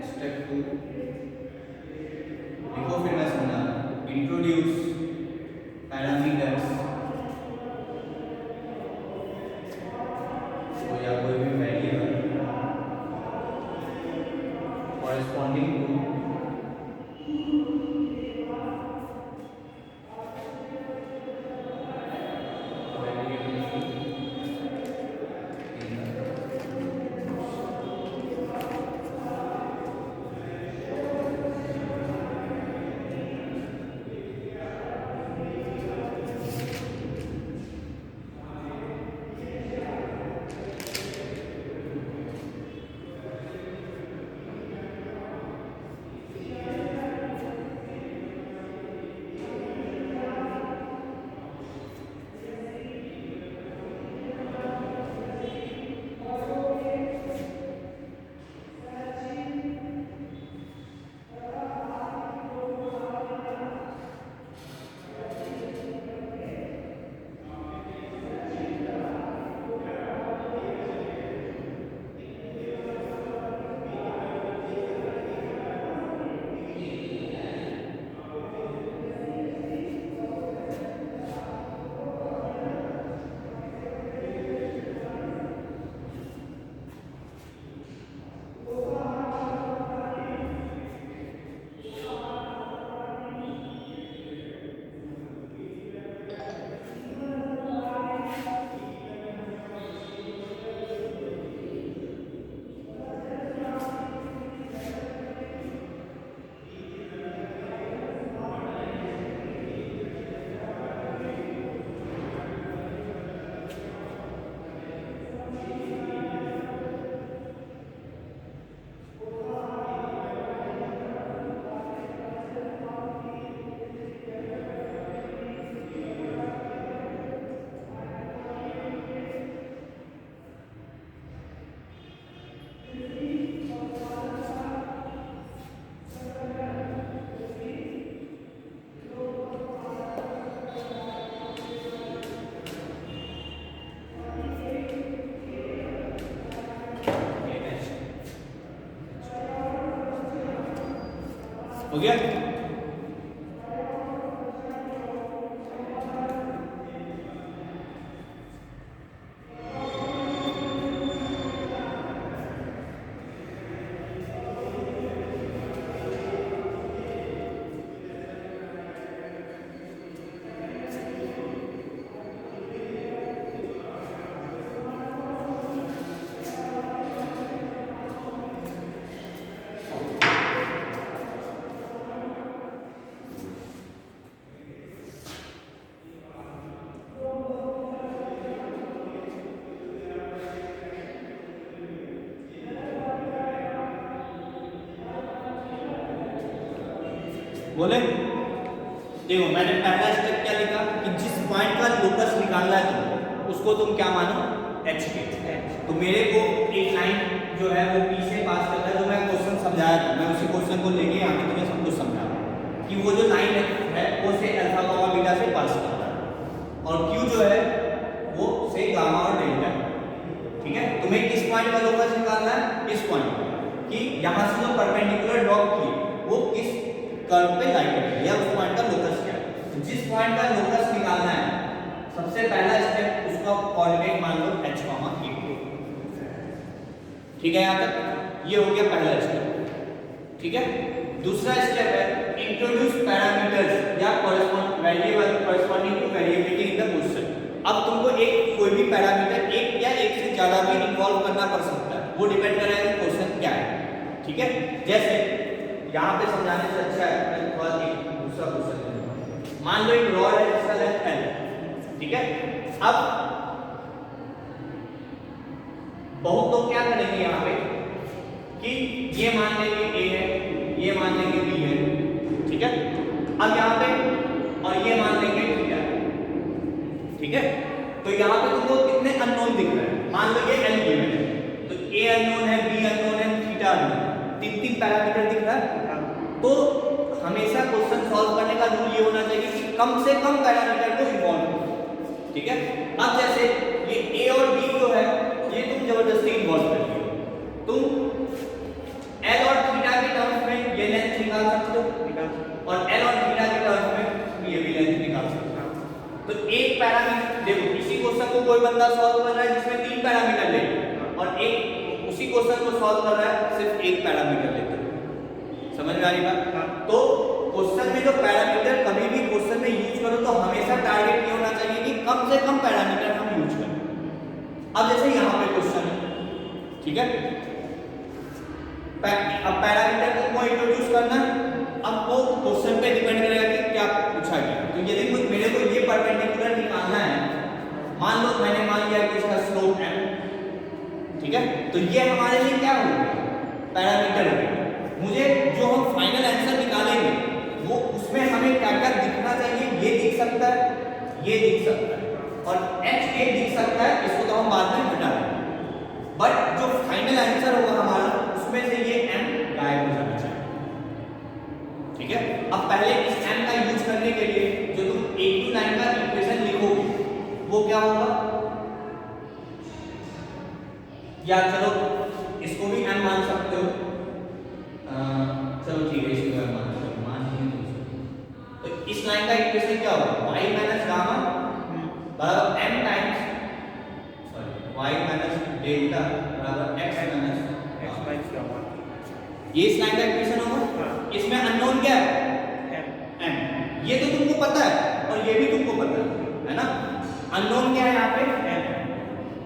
step 2 देखो फिर मैं समझा इंट्रोड्यूस पैरामीटर्स तो या कोई भी वेरिएबल corresponding to हो गया। बोले देखो मैंने पहला स्टेप क्या लिखा कि जिस पॉइंट का लोकस निकालना है तुमको उसको तुम क्या मानो एच के। तो मेरे को एक लाइन जो है वो पी से पास करना है, जो मैं क्वेश्चन समझाया था मैं उसी क्वेश्चन को लेके यहाँ पे तुम्हें सब कुछ समझा रहा कि वो जो लाइन है वो से अल्फा गामा बीटा से पास करता है और क्यू जो है वो से गामा और डेल्टा। ठीक है, तुम्हें किस पॉइंट का लोकस निकालना है, सबसे पहला स्टेप उसका कोऑर्डिनेट मान लो h, k। ठीक है, यहां तक ये हो गया पहला स्टेप। ठीक है, दूसरा स्टेप है इंट्रोड्यूस पैरामीटर्स या variable corresponding to variability in the question. अब तुमको एक कोई भी पैरामीटर एक या एक से ज्यादा भी इन्वॉल्व करना पड़ सकता है, वो डिपेंड करेगा कि क्वेश्चन क्या है। ठीक है, जैसे यहाँ पे समझाने से अच्छा है मैं थोड़ा एक दूसरा क्वेश्चन लेता हूं। मान लो एक रॉड है जिसका लेंथ L। ठीक है, अब बहुत लोग क्या करेंगे यहाँ पे कि ये मान लेंगे A है, ये मान लेंगे B है। ठीक है, अब यहाँ पे और ये मान लेंगे थीटा। ठीक है, तो यहाँ पे तुमको कितने अननोन दिख रहे हैं? मान लो ये L गिवन है, तो A अननोन है, B अननोन है, थीटा अननोन है, तीन पैरामीटर दिख रहा है। तो हमेशा क्वेश्चन सॉल्व करने का रूल ये होना चाहिए कि कम से कम पैरामीटर को इन्वॉल्व करो। ठीक है, अब जैसे ये A और B जो है ये तुम जबरदस्ती इन्वॉल्व कर लियो, तुम L और थीटा के टर्म्स में ये लेंथ निकाल सकते हो और L और थीटा के टर्म्स में ये भी लेंथ निकाल सकते हो। तो एक पैरामीटर देखो, इसी क्वेश्चन को कोई बंदा सॉल्व कर रहा है जिसमें 3 पैरामीटर ले और एक उसी क्वेश्चन को सॉल्व कर रहा है सिर्फ एक पैरामीटर लेकर। समझ में आ रही बात? तो क्वेश्चन में जो पैरामीटर कभी भी क्वेश्चन में यूज करो तो हमेशा टारगेट ये होना चाहिए कि कम से कम पैरामीटर हम यूज करें। अब जैसे यहाँ पे क्वेश्चन है, ठीक है, अब पैरामीटर को इंट्रोड्यूस करना, अब वो क्वेश्चन पे डिपेंड करेगा कि क्या पूछा गया। तो यदि मेरे को ये परपेंडिकुलर निकालना है, मान लो मैंने मान लिया कि इसका स्लोप m। ठीक है, तो ये हमारे लिए क्या होगा? पैरामीटर होगा। मुझे जो हम फाइनल आंसर निकालेंगे वो उसमें हमें क्या क्या दिखना चाहिए, ये दिख सकता है, ये दिख सकता है और h ये दिख सकता है, इसको तो हम बाद में हटा देंगे। बट जो फाइनल आंसर होगा हमारा उसमें से ये m गायब हो जाना चाहिए। ठीक है, अब पहले इस m का यूज करने के लिए जो तुम 8 to 9 का इक्वेशन लिखोगे वो क्या होगा, या चलो इसको भी m मान सकते हो, चलो ठीक है इसको m मान सकते हो, मान नहीं तो इस लाइन का इक्वेशन क्या होगा, y माइनस गामा बराबर m times y minus delta बराबर x माइनस गामा। ये इस लाइन का इक्वेशन होगा। इसमें अननोन क्या है? m। ये तो तुमको पता है और ये भी तुमको पता है ना। अननोन क्या है यहाँ पे? m।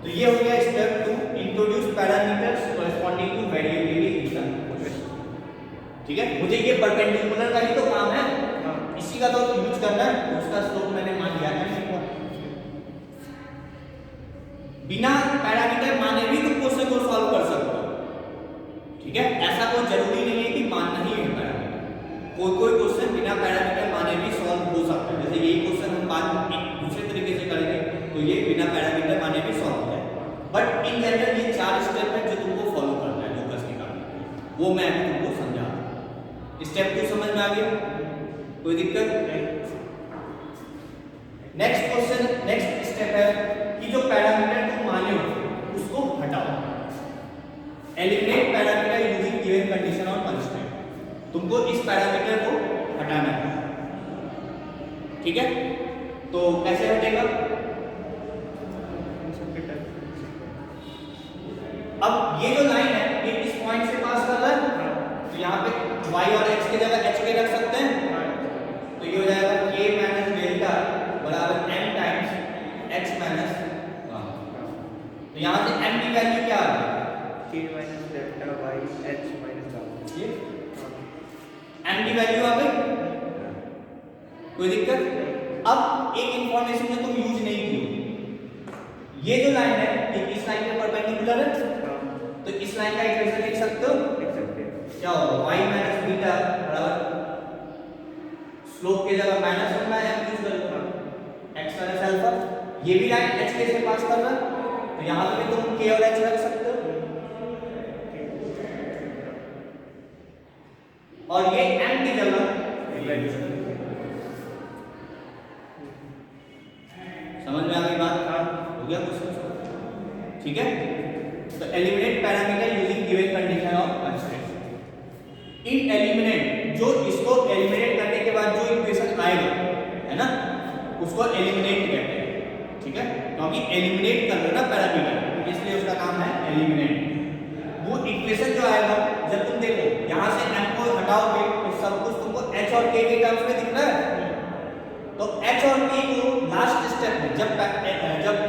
तो ये हो गया step 2, introduce parameters corresponding to variability in the question. ठीक है, मुझे ये परपेंडिकुलर का ही तो काम है, इसी का तो यूज करना है। उसका स्लोप मैंने मान लिया है, बिना पैरामीटर माने भी तुम क्वेश्चन को सॉल्व कर सकते हो। ठीक है, ऐसा कोई जरूरी नहीं है कि मानना ही है पैरामीटर। कोई क्वेश्चन बिना पैरामीटर माने भी सॉल्व हो सकता है। जैसे यही क्वेश्चन हम बाद में दूसरे तरीके से करेंगे तो ये बिना पैरामीटर माने भी सॉल्व हो जाएगा। बट इन जनरल ये 4 स्टेप है जो तुमको फॉलो करना है लोकस निकालने के लिए, वो मैं तुमको समझा दूं। स्टेप 2 समझ में आ गया? कोई दिक्कत नहीं। नेक्स्ट क्वेश्चन, नेक्स्ट स्टेप है कि जो पैरामीटर तुम माने हो उसको हटाओ। Eliminate parameter using given condition और कंस्ट्रेंट। तुमको इस पैरामीटर को हटाना है। ठीक है, तो कैसे हटेगा? अब ये जो लाइन है ये इस पॉइंट से पास कर रहा है, तो यहाँ पे y और x की जगह h के रख सकते हैं। तो ये हो जाएगा k माइनस डेल्टा बराबर m times x minus gamma. तो यहाँ से m की वैल्यू क्या आ गई? k minus delta y h minus gamma. ये m की वैल्यू आ गई, कोई दिक्कत? अब एक इंफॉर्मेशन जो तुम यूज नहीं की, ये जो लाइन है ये इस लाइन के परपेंडिकुलर है, तो इस लाइन का इक्वेशन लिख सकते हो। क्या होगा? y माइनस बीटा बराबर स्लोप की जगह माइनस होना है, m यूज करो x माइनस अल्फा। ये भी लाइन h के से पास कर रहा है, तो यहां पे तुम k और h रख सकते हो और ये m की जगह समझ में आ गई बात? हो गया क्वेश्चन? ठीक है, तो eliminate parameter using given condition of constraint. In eliminate, जो इसको एलिमिनेट करने के बाद जो इक्वेशन आएगा है ना, उसको एलिमिनेट कहते हैं, ठीक है, क्योंकि एलिमिनेट कर रहे हो ना पैरामीटर, इसलिए उसका नाम है एलिमिनेट। वो इक्वेशन जो आएगा, जब तुम देखो यहाँ से m को हटाओगे तो सब कुछ तुमको h और k के टर्म्स में दिख रहा है, तो h और k को लास्ट स्टेप में जब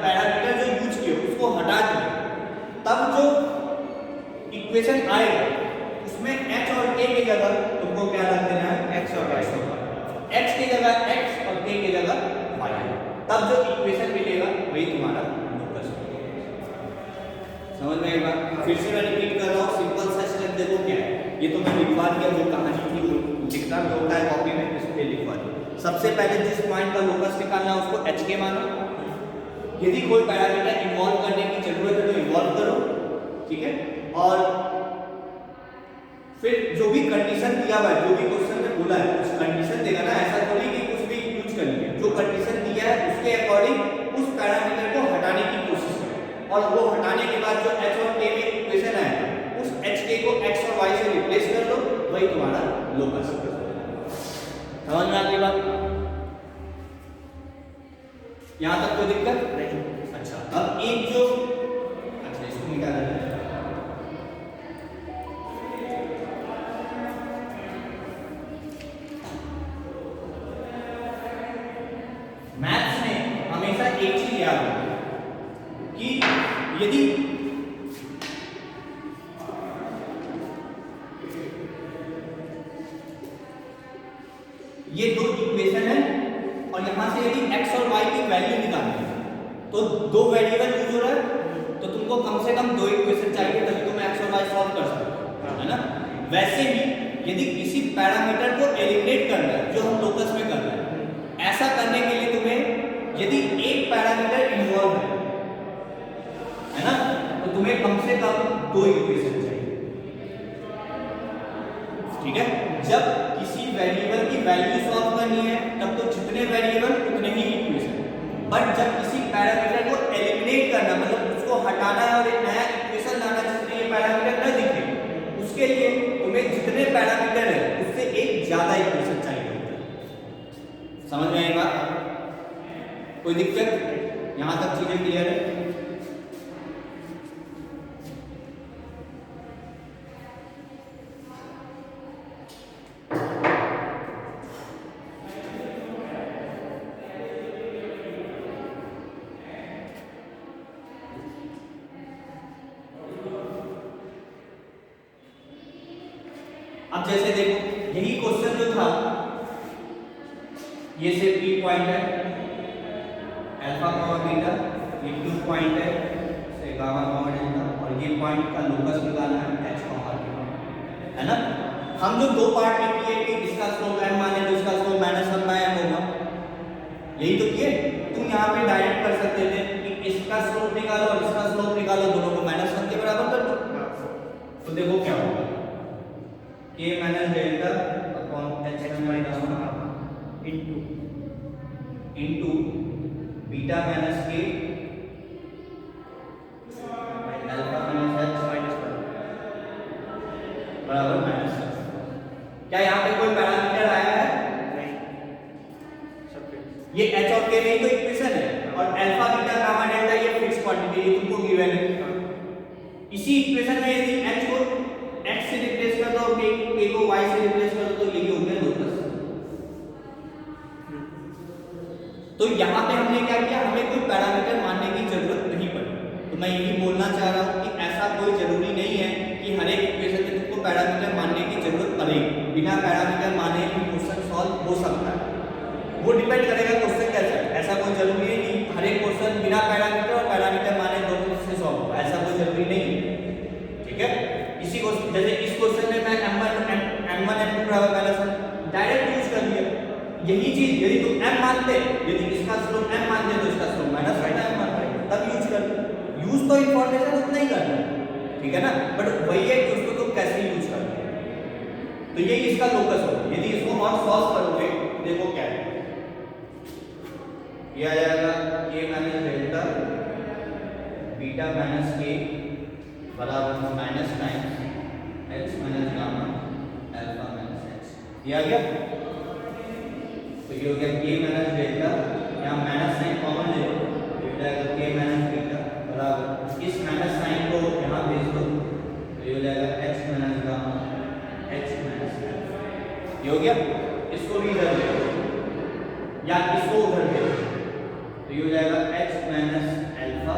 पैरामीटर जो यूज किए उसको हटा दिए, तब जो इक्वेशन आएगा उसमें h और k की जगह तुमको क्या रख देना है, x और y, x की जगह x और k की जगह y, तब जो इक्वेशन मिलेगा वही तुम्हारा लोकस होगा। समझ में आएगा? फिर से मैं रिपीट कर रहा हूँ, सिंपल सा स्टेप देखो क्या है, ये तो मैं लिखवा दिया, जो कहानी थी वो लिखना जो होता है कॉपी में, इस पे लिखवा दिया। सबसे पहले जिस पॉइंट का लोकस निकालना है उसको एच के मानो, यदि कोई पैरामीटर इन्वॉल्व करने की जरूरत है तो इन्वॉल्व करो, ठीक है, और फिर जो भी कंडीशन दिया हुआ है, जो भी क्वेश्चन में बोला है उस कंडीशन देगा ना, ऐसा थोड़ी कि कुछ भी यूज कर लिए, जो कंडीशन दिया है उसके अकॉर्डिंग उस पैरामीटर को हटाने की कोशिश करो, और वो हटाने के बाद जो h और k में इक्वेशन आएगा उस h k को x और y से रिप्लेस कर दो, वही तुम्हारा लोकस है। समझ में आ गई बात? यहां तक कोई दिक्कत नहीं? अच्छा, अब एक जो अच्छा इसको निकाल लेते हैं। मैथ्स में हमेशा एक चीज याद रखो कि यदि ये दो इक्वेशन है और यहां से यदि x और y की वैल्यू निकालनी है तो दो वेरिएबल यूज हो रहा है, तो तुमको कम से कम दो इक्वेशन चाहिए तभी तुम x और y सॉल्व कर सकते हो, है ना? वैसे ही यदि किसी पैरामीटर को एलिमिनेट करना है जो हम लोकस में कर रहे हैं, ऐसा करने के लिए तुम्हें यदि एक पैरामीटर इन्वॉल्व है ना, तो तुम्हें कम से कम दो इक्वेशन चाहिए, ठीक है? जब किसी वेरिएबल की वैल्यू सॉल्व करनी है तब तो जितने वेरिएबल उतने ही इक्वेशन, बट जब किसी पैरामीटर को एलिमिनेट करना मतलब उसको हटाना है और एक नया इक्वेशन लाना जिसमें ये पैरामीटर न दिखे, उसके लिए तुम्हें जितने पैरामीटर है उससे एक ज्यादा इक्वेशन चाहिए होता है। समझ में आएगा? कोई दिक्कत? यहां तक चीजें क्लियर है? अब जैसे देखो यही क्वेश्चन जो था, ये से P पॉइंट है, अल्फा कॉमा बीटा, ये Q पॉइंट है, से गामा कॉमा डेल्टा, और ये पॉइंट का लोकस निकालना है H कॉमा Q, है ना? हम जो दो पार्ट में किए कि इसका स्लोप m माने तो इसका स्लोप -1/m होगा, यही तो किए। तुम यहाँ पे डायरेक्ट कर सकते थे कि इसका स्लोप निकालो और इसका स्लोप निकालो, दोनों को -1 के बराबर कर दो, तो देखो क्या होगा, k minus delta upon h minus into beta minus k alpha minus h minus बराबर माइनस। क्या यहाँ पे कोई पैरामीटर आया है? नहीं, ये h और k में ही तो इक्वेशन है, और अल्फा बीटा गामा डेल्टा ये फिक्स क्वांटिटी ये तुमको गिवन है। इसी इक्वेशन में यदि h को x से रिप्लेस कर दो और k को y से रिप्लेस कर दो, तो यही हो गया लोकस। तो यहाँ पे हमने क्या किया, हमें कोई पैरामीटर मानने की जरूरत नहीं पड़ी। तो मैं यही बोलना चाह रहा हूँ कि ऐसा कोई जरूरी नहीं है कि हर एक इक्वेशन में तुमको पैरामीटर मानने की जरूरत पड़ेगी। बिना पैरामीटर माने भी क्वेश्चन सॉल्व हो सकता है, वो डिपेंड करेगा क्वेश्चन कैसा है। ऐसा कोई जरूरी है कि हर एक क्वेश्चन बिना पैरामीटर और पैरामीटर माने दोनों से सॉल्व होगा, ऐसा कोई जरूरी नहीं है, ठीक है? इसी को जैसे इस क्वेश्चन में मैं m1 m2 बराबर डायरेक्ट यूज कर दिया। यही चीज यदि तुम m मानते, यदि इसका स्लोप m मानते तो इसका स्लोप -1/m मानते, तब यूज करते। यूज तो इंफॉर्मेशन उतना ही करना है, ठीक है ना? बट वही है कि उसको तुम कैसे यूज करते हो। तो यही इसका लोकस होगा। यदि इसको और सॉल्व करोगे, देखो क्या है, ये आ जाएगा k minus delta beta minus k बराबर minus times h minus gamma alpha minus h। ये आ गया, तो ये हो गया k माइनस डेल्टा, यहाँ ये हो गया, इसको भी इधर ले लो या इसको उधर ले लो, तो ये हो जाएगा h minus alpha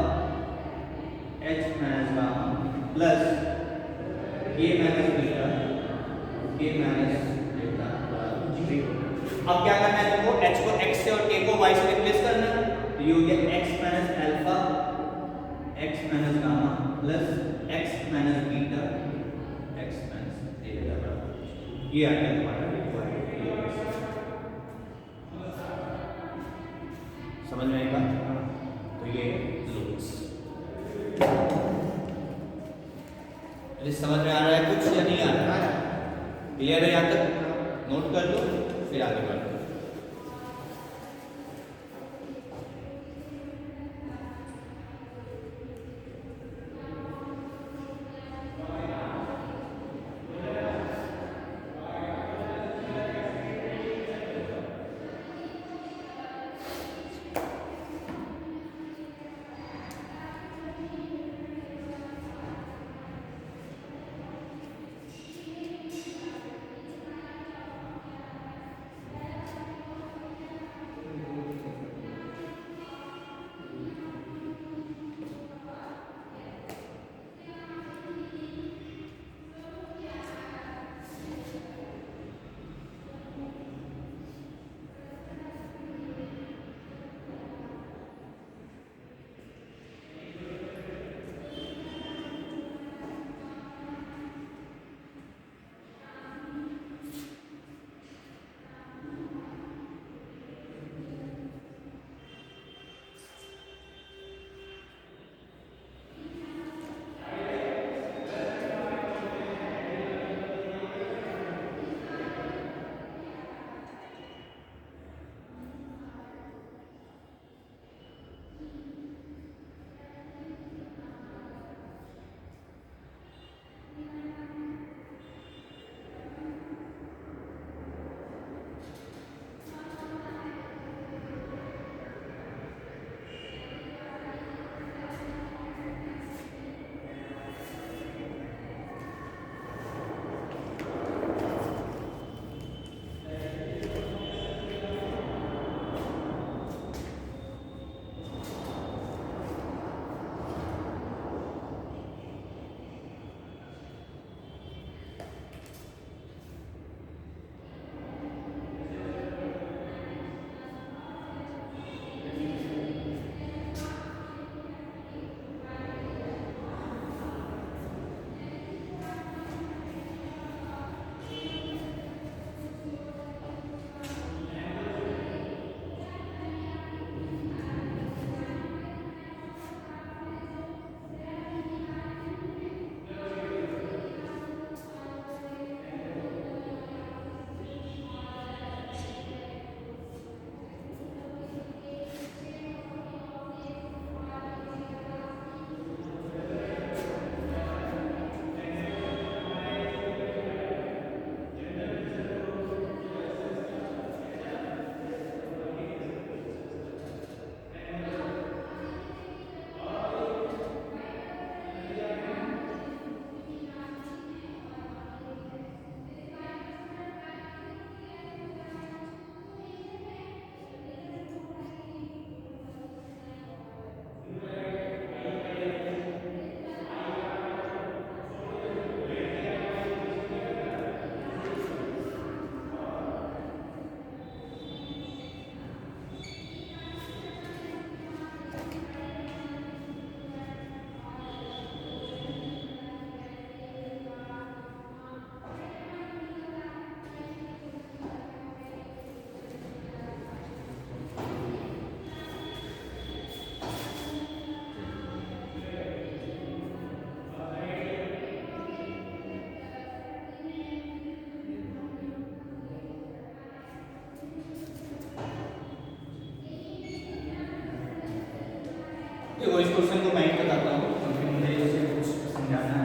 h minus gamma plus k minus beta k minus delta. अब क्या करना है तुमको, h को x से और k को y से रिप्लेस करना है, तो ये हो गया x minus alpha x minus gamma plus x minus beta x minus delta. ये आ गया तुम्हारा रिक्वायर्ड। समझ में आएगा? तो ये लूप्स समझ में आ रहा है कुछ या नहीं आ रहा है? क्लियर है यहाँ तक? नोट कर लो फिर आगे बढ़ो। देखो इस क्वेश्चन को मैं ही बताता हूँ क्योंकि मुझे इससे कुछ समझाना है।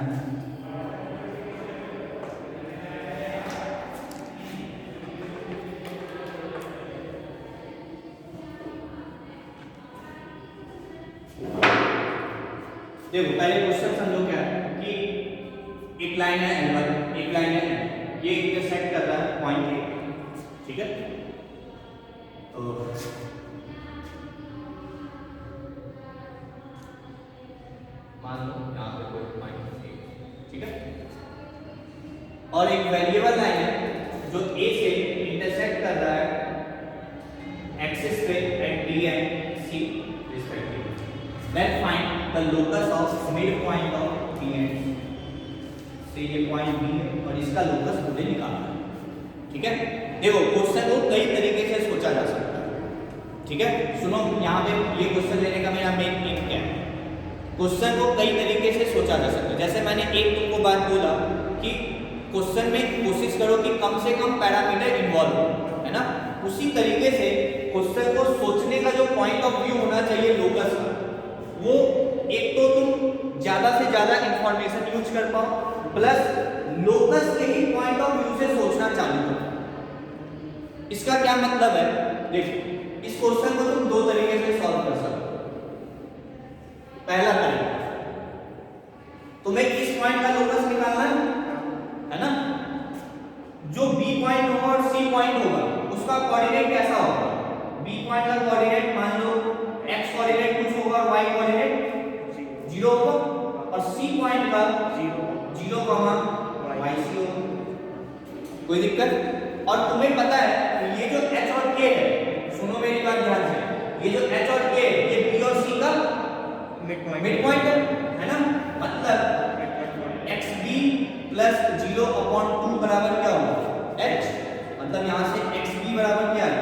देखो पहले क्वेश्चन समझो क्या है कि एक लाइन है L1, एक लाइन है, ये इंटरसेक्ट कर रहा है पॉइंट ए। ठीक है, तो मान लो यहाँ पे कोई पॉइंट है, ठीक है, और एक वेरिएबल लाइन है जो ए से इंटरसेक्ट कर रहा है एक्सिस पे at B and C respectively. Then find the locus of mid point of B and C. ये पॉइंट बी है और इसका लोकस मुझे निकालना है, ठीक है। देखो क्वेश्चन को कई तरीके से सोचा जा सकता है, ठीक है। सुनो, यहाँ पे ये क्वेश्चन लेने का मेरा मेन एम क्या है, क्वेश्चन को कई तरीके से सोचा जा सकता है। जैसे मैंने एक तुमको बात बोला कि क्वेश्चन में कोशिश करो कि कम से कम पैरामीटर इन्वॉल्व हो, है ना। उसी तरीके से क्वेश्चन को सोचने का जो पॉइंट ऑफ व्यू होना चाहिए लोकस का, वो एक तो तुम ज्यादा से ज्यादा इंफॉर्मेशन यूज कर पाओ, प्लस लोकस के ही पॉइंट ऑफ व्यू से सोचना चालू करो। इसका क्या मतलब है, देखो इस क्वेश्चन को तुम दो तरीके से सॉल्व कर सकते हो। पहला तरीका, तुम्हें किस पॉइंट का लोकस निकालना है ना। जो बी पॉइंट होगा और सी पॉइंट होगा उसका कोऑर्डिनेट कैसा होगा। बी पॉइंट का कोऑर्डिनेट मान लो एक्स कोऑर्डिनेट कुछ होगा और वाई कोऑर्डिनेट 0 होगा, और सी पॉइंट का 0 वाई सी होगा। कोई दिक्कत। और तुम्हें पता है ये जो एच और के है, सुनो मेरी बात ध्यान से, ये जो एच और के है ये बी और सी का मिड पॉइंट है ना। मतलब एक्स बी प्लस 0/2 बराबर क्या होगा एच, मतलब यहाँ से एक्स बी बराबर क्या है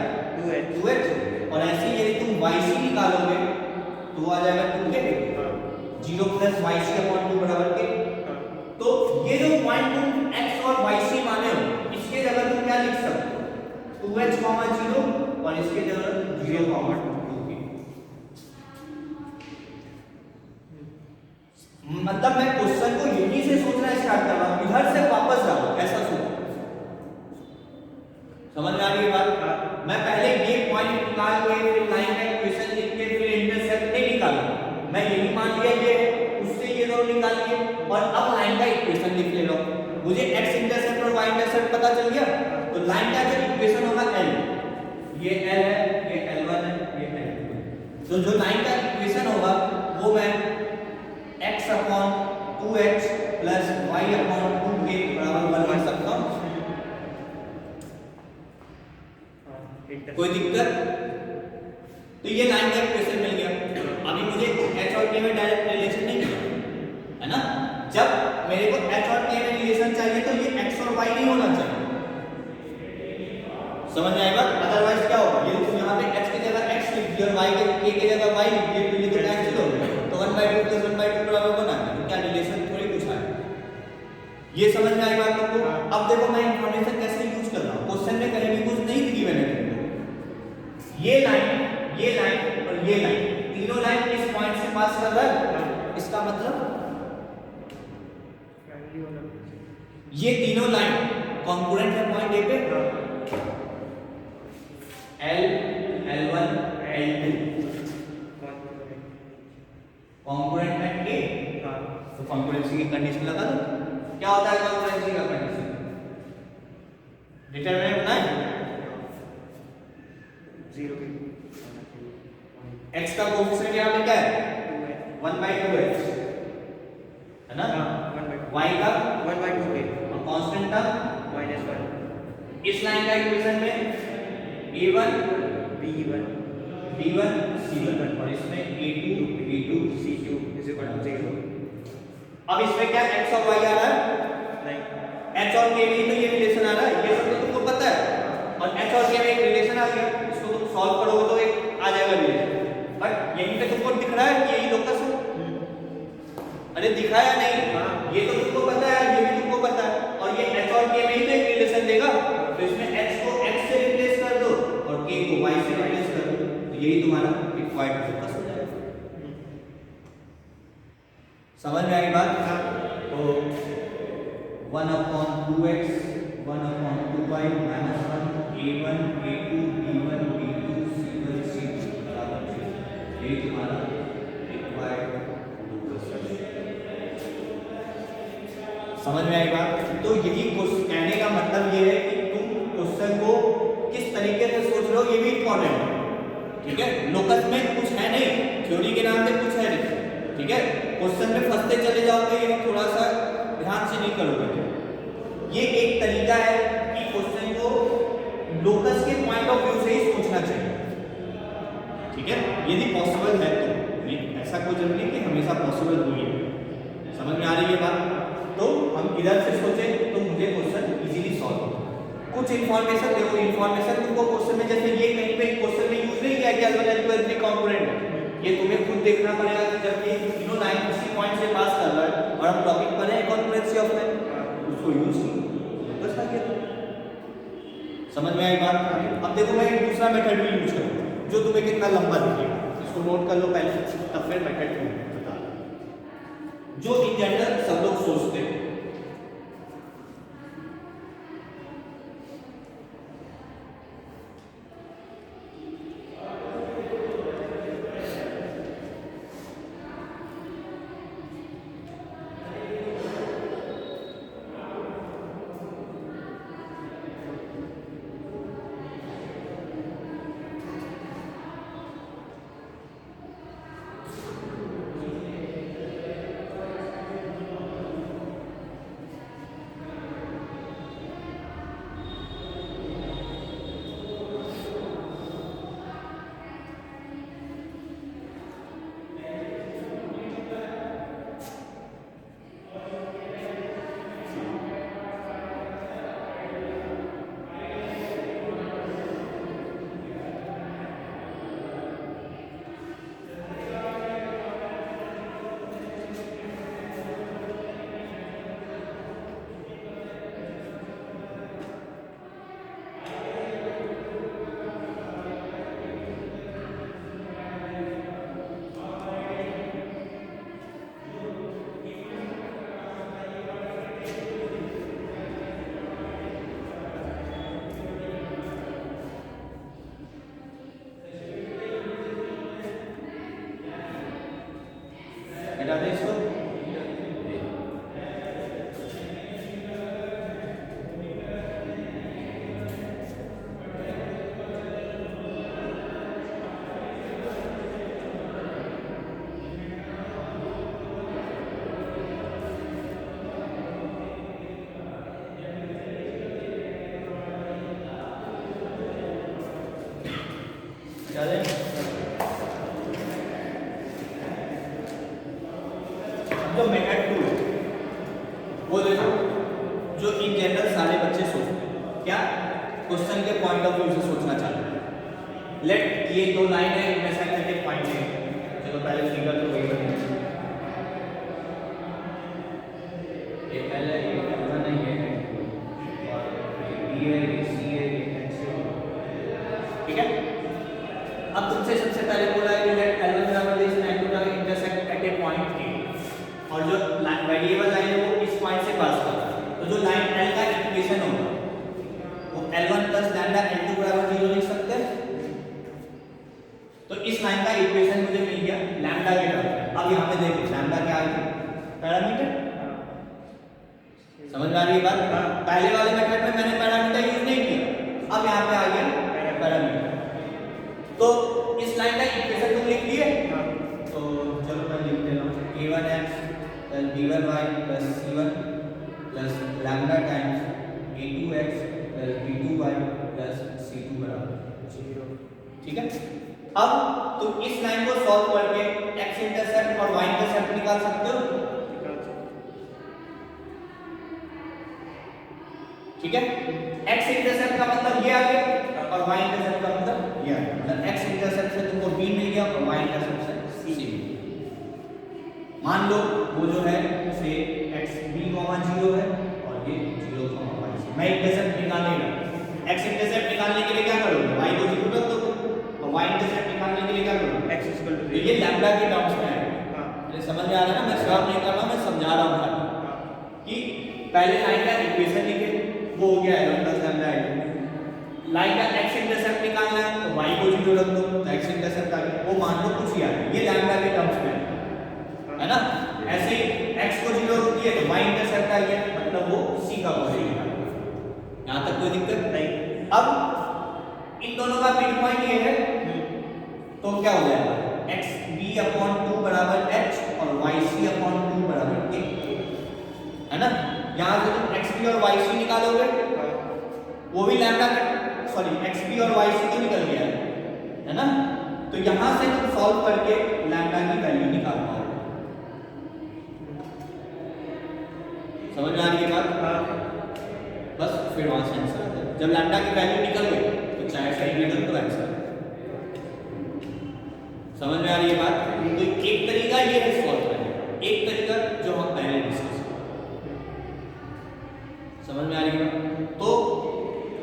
2h। और ऐसे ही यदि तुम वाई सी निकालोगे तो आ जाएगा 2k, 0 plus Y C upon 2 बराबर के। तो ये जो पॉइंट तुम x और yc माने हो, इसके जगह तुम क्या लिख सकते हो 2h, 0 और इसके जगह 0, 2k। मतलब मैं क्वेश्चन को यहीं से सोचना स्टार्ट कर रहा हूं, इधर से वापस जाओ, ऐसा सोचो। समझ में आ रही है बात। मैं पहले ये पॉइंट निकाल के फिर लाइन का इक्वेशन लिख के फिर इंटरसेप्ट नहीं निकाला, मैं यही मान लिया ये उससे ये दोनों निकाल लिए और अब लाइन का इक्वेशन लिख ले लो। मुझे x इंटरसेप्ट और y इंटरसेप्ट पता चल गया, तो लाइन का जो इक्वेशन होगा l, ये l है, ये l1 है, ये l2 है। तो जो लाइन का इक्वेशन होगा वो मैं x/2h प्लस y/2k बराबर 1 कर सकता हूं। कोई दिक्कत। तो ये लाइन का इक्वेशन मिल गया। अभी मुझे h और k में डायरेक्ट रिलेशन नहीं मिला, है ना। जब मेरे को h और k में रिलेशन चाहिए तो ये x और y नहीं होना चाहिए, समझ में आएगा। अदरवाइज क्या होगा, ये तुम यहाँ पे x की जगह x लिख दिए और y के k की जगह y लिख दिए, तो ये तो कैंसिल हो गया। तो 1/2 + 1/2 बराबर 1 आ गया। तो क्या रिलेशन थोड़ी कुछ है, ये समझ में आएगा तुमको। अब देखो मैं इंफॉर्मेशन कैसे यूज कर रहा हूँ, क्वेश्चन में कहीं भी कुछ नहीं लिखी मैंने तुमको। ये लाइन और ये लाइन, तीनों लाइन इस पॉइंट से पास कर रहा है, इसका मतलब ये तीनों लाइन कॉन्करेंट है पॉइंट ए पे। L, L1, L2 कॉन्करेंट है A, तो कॉन्करेंसी की कंडीशन लगा दो। क्या होता है कॉन्करेंसी का कंडीशन, डिटरमिनेंट ना x का कोएफिशिएंट यहाँ पे क्या है 1/2h, है ना। y का 1/2k और कांस्टेंट टर्म -1। इस लाइन का इक्वेशन में a1 b1 c1 और इसमें a2 b2 c2 0। अब इसमें क्या x और y आ रहा है, h और k में तो ये रिलेशन आ रहा है, ये सब तो तुमको पता है। और h और k में एक रिलेशन आ गया, इसको तुम सॉल्व करोगे तो एक आ जाएगा रिलेशन। बट यहीं पे तुमको दिख रहा है कि यही लोकस है, अरे दिखाया नहीं, ये तो तुमको पता है, ये भी तुमको पता है। और ये h और k में ही तो एक रिलेशन देगा, तो इसमें h को x से रिप्लेस कर दो और k को y से रिप्लेस कर दो, तो यही तुम्हारा रिक्वायर्ड लोकस हो जाएगा। समझ में आई बात। तो 1/2x 1/2y - 1 a1 a2 b1 b2 c1 c2 बराबर 0। यही तुम्हारा रिक्वायर्ड लोकस है। समझ में आई बात। तो यही कहने का मतलब ये है कि तुम क्वेश्चन को ठीक है, लोकस में कुछ है नहीं, थ्योरी के नाम पे कुछ है नहीं, ठीक है। क्वेश्चन में फंसते चले जाओगे, ये थोड़ा सा ध्यान से नहीं करोगे। ये एक तरीका है कि क्वेश्चन को लोकस के पॉइंट ऑफ व्यू से ही सोचना चाहिए, ठीक है, यदि पॉसिबल है तो। ऐसा कोई जरूरी नहीं कि हमेशा पॉसिबल हो ही। समझ में आ रही है बात? तो हम इधर से सोचे तो मुझे क्वेश्चन इजीली सॉल्व हो। कुछ इन्फॉर्मेशन देखो, इन्फॉर्मेशन तुमको क्वेश्चन में, जैसे ये कहीं पे क्वेश्चन में यूज नहीं किया कि L1 L2 L3 कंपोनेंट है, ये तुम्हें खुद देखना पड़ेगा कि जब ये तीनों लाइन उसी पॉइंट से पास कर रहा है और हम टॉपिक पर है कॉन्फ्लुएंसी ऑफ लाइन, उसको यूज की बस आ गया। समझ में आई बात? अब देखो मैं एक दूसरा मेथड भी यूज करूंगा जो तुम्हें कितना लंबा दिखेगा, इसको नोट कर लो पहले, तब फिर मेथड बता जो इन जनरल सब लोग सोचते हैं। जो मेथड 2 है वो देखो, जो इन जनरल सारे बच्चे सोचते हैं, क्या क्वेश्चन के पॉइंट ऑफ व्यू से सोचना चाहते हैं। लेट ये दो लाइन है, इनमें से एक पॉइंट है, चलो पहले फिगर तो वही बनेगा, ये पहले ये L1 है, ये और ये B है, ये C है, ये H है, ठीक है। अब तुमसे सबसे पहले बोला है कि लेट L1 बराबर दिस एंड L2 बराबर intersect at A point A, और जो वेरिएबल लाइन है वो इस पॉइंट से पास कर रहा है, तो जो लाइन L का इक्वेशन होगा वो L1 प्लस लैम्डा L2 बराबर 0 लिख सकते हैं। तो इस लाइन का इक्वेशन मुझे मिल गया लैम्डा के टर्म। अब यहाँ पे देखो लैम्डा क्या है, पैरामीटर। समझ में आ रही है बात? पहले वाले मेथड में मैंने पैरामीटर यूज नहीं किया, अब यहाँ पे आ गया पैरामीटर। तो इस लाइन का इक्वेशन तुम लिख दिए, तो चलो मैं लिख दे रहा हूँ a1x plus b1y plus c1 plus lambda times a2x plus b2y plus c2 बराबर 0, ठीक है। अब तुम इस लाइन को सॉल्व करके x इंटरसेप्ट और y इंटरसेप्ट निकाल सकते हो, ठीक है। x इंटरसेप्ट का मतलब ये आ गया और y इंटरसेप्ट का मतलब ये आ गया, मतलब x इंटरसेप्ट से तुमको b मिल गया और y इंटरसेप्ट से c मिल गया। मान लो वो जो है से x b, 0 है और ये 0, y से मैं इंटरसेप्ट निकालने लगा। x इंटरसेप्ट निकालने के लिए क्या करोगे, y को 0 रख दो, और y इंटरसेप्ट निकालने के लिए क्या करोगे, x = 0। तो ये लैम्डा के टर्म्स में है। मुझे समझ में आ रहा है ना, मैं सॉल्व नहीं कर रहा, मैं समझा रहा हूं कि पहले लाइन का इक्वेशन लिखे, वो हो गया L1 plus lambda L2। Line का x इंटरसेप्ट निकालना है तो y को 0 रख दो, तो x इंटरसेप्ट आ गया, वो मान लो कुछ ही आ गया, ये लैम्डा के टर्म्स में है ना। ऐसे x को 0 रख दिए तो y इंटरसेप्ट आ गया, मतलब वो c का वैल्यू आ गया। यहां तक कोई दिक्कत नहीं। अब इन दोनों का मिड पॉइंट ये है, तो क्या हो जाएगा एक्स बी अपॉन 2 बराबर एच और वाई सी अपॉन 2 बराबर के, है ना। यहाँ से तुम एक्स बी और वाई सी निकालोगे, वो भी लैम्डा सॉरी एक्स बी और वाई सी तो निकल गया है ना। तो यहाँ से तुम सॉल्व करके लैम्डा की वैल्यू निकाल पाओगे। समझ में आ रही है बात? बस फिर वहां से आंसर आता है। जब लैम्डा की वैल्यू निकल गई तो चाहे सही निकल तो आंसर। समझ में आ रही है बात? तो एक तरीका ये है सॉल्व करने का, एक तरीका जो हम पहले डिस्कस किए। समझ में आ रही है? तो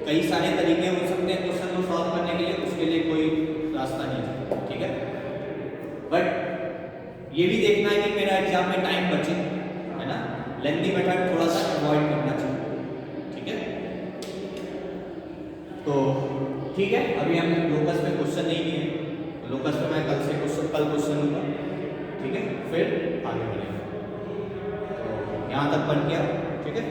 कई सारे तरीके हो सकते हैं क्वेश्चन को सॉल्व करने के लिए, उसके लिए कोई रास्ता नहीं है, ठीक है। बट ये भी देखना है कि मेरा एग्जाम में टाइम बचे, है ना। लेंथी मेथड थोड़ा सा अवॉइड करना चाहिए, ठीक है। तो ठीक है, अभी हम लोकस में क्वेश्चन नहीं लिए, तो लोकस में मैं कल क्वेश्चन लूँगा, ठीक है, फिर आगे बढ़ेंगे। तो यहाँ तक पढ़ के, ठीक है।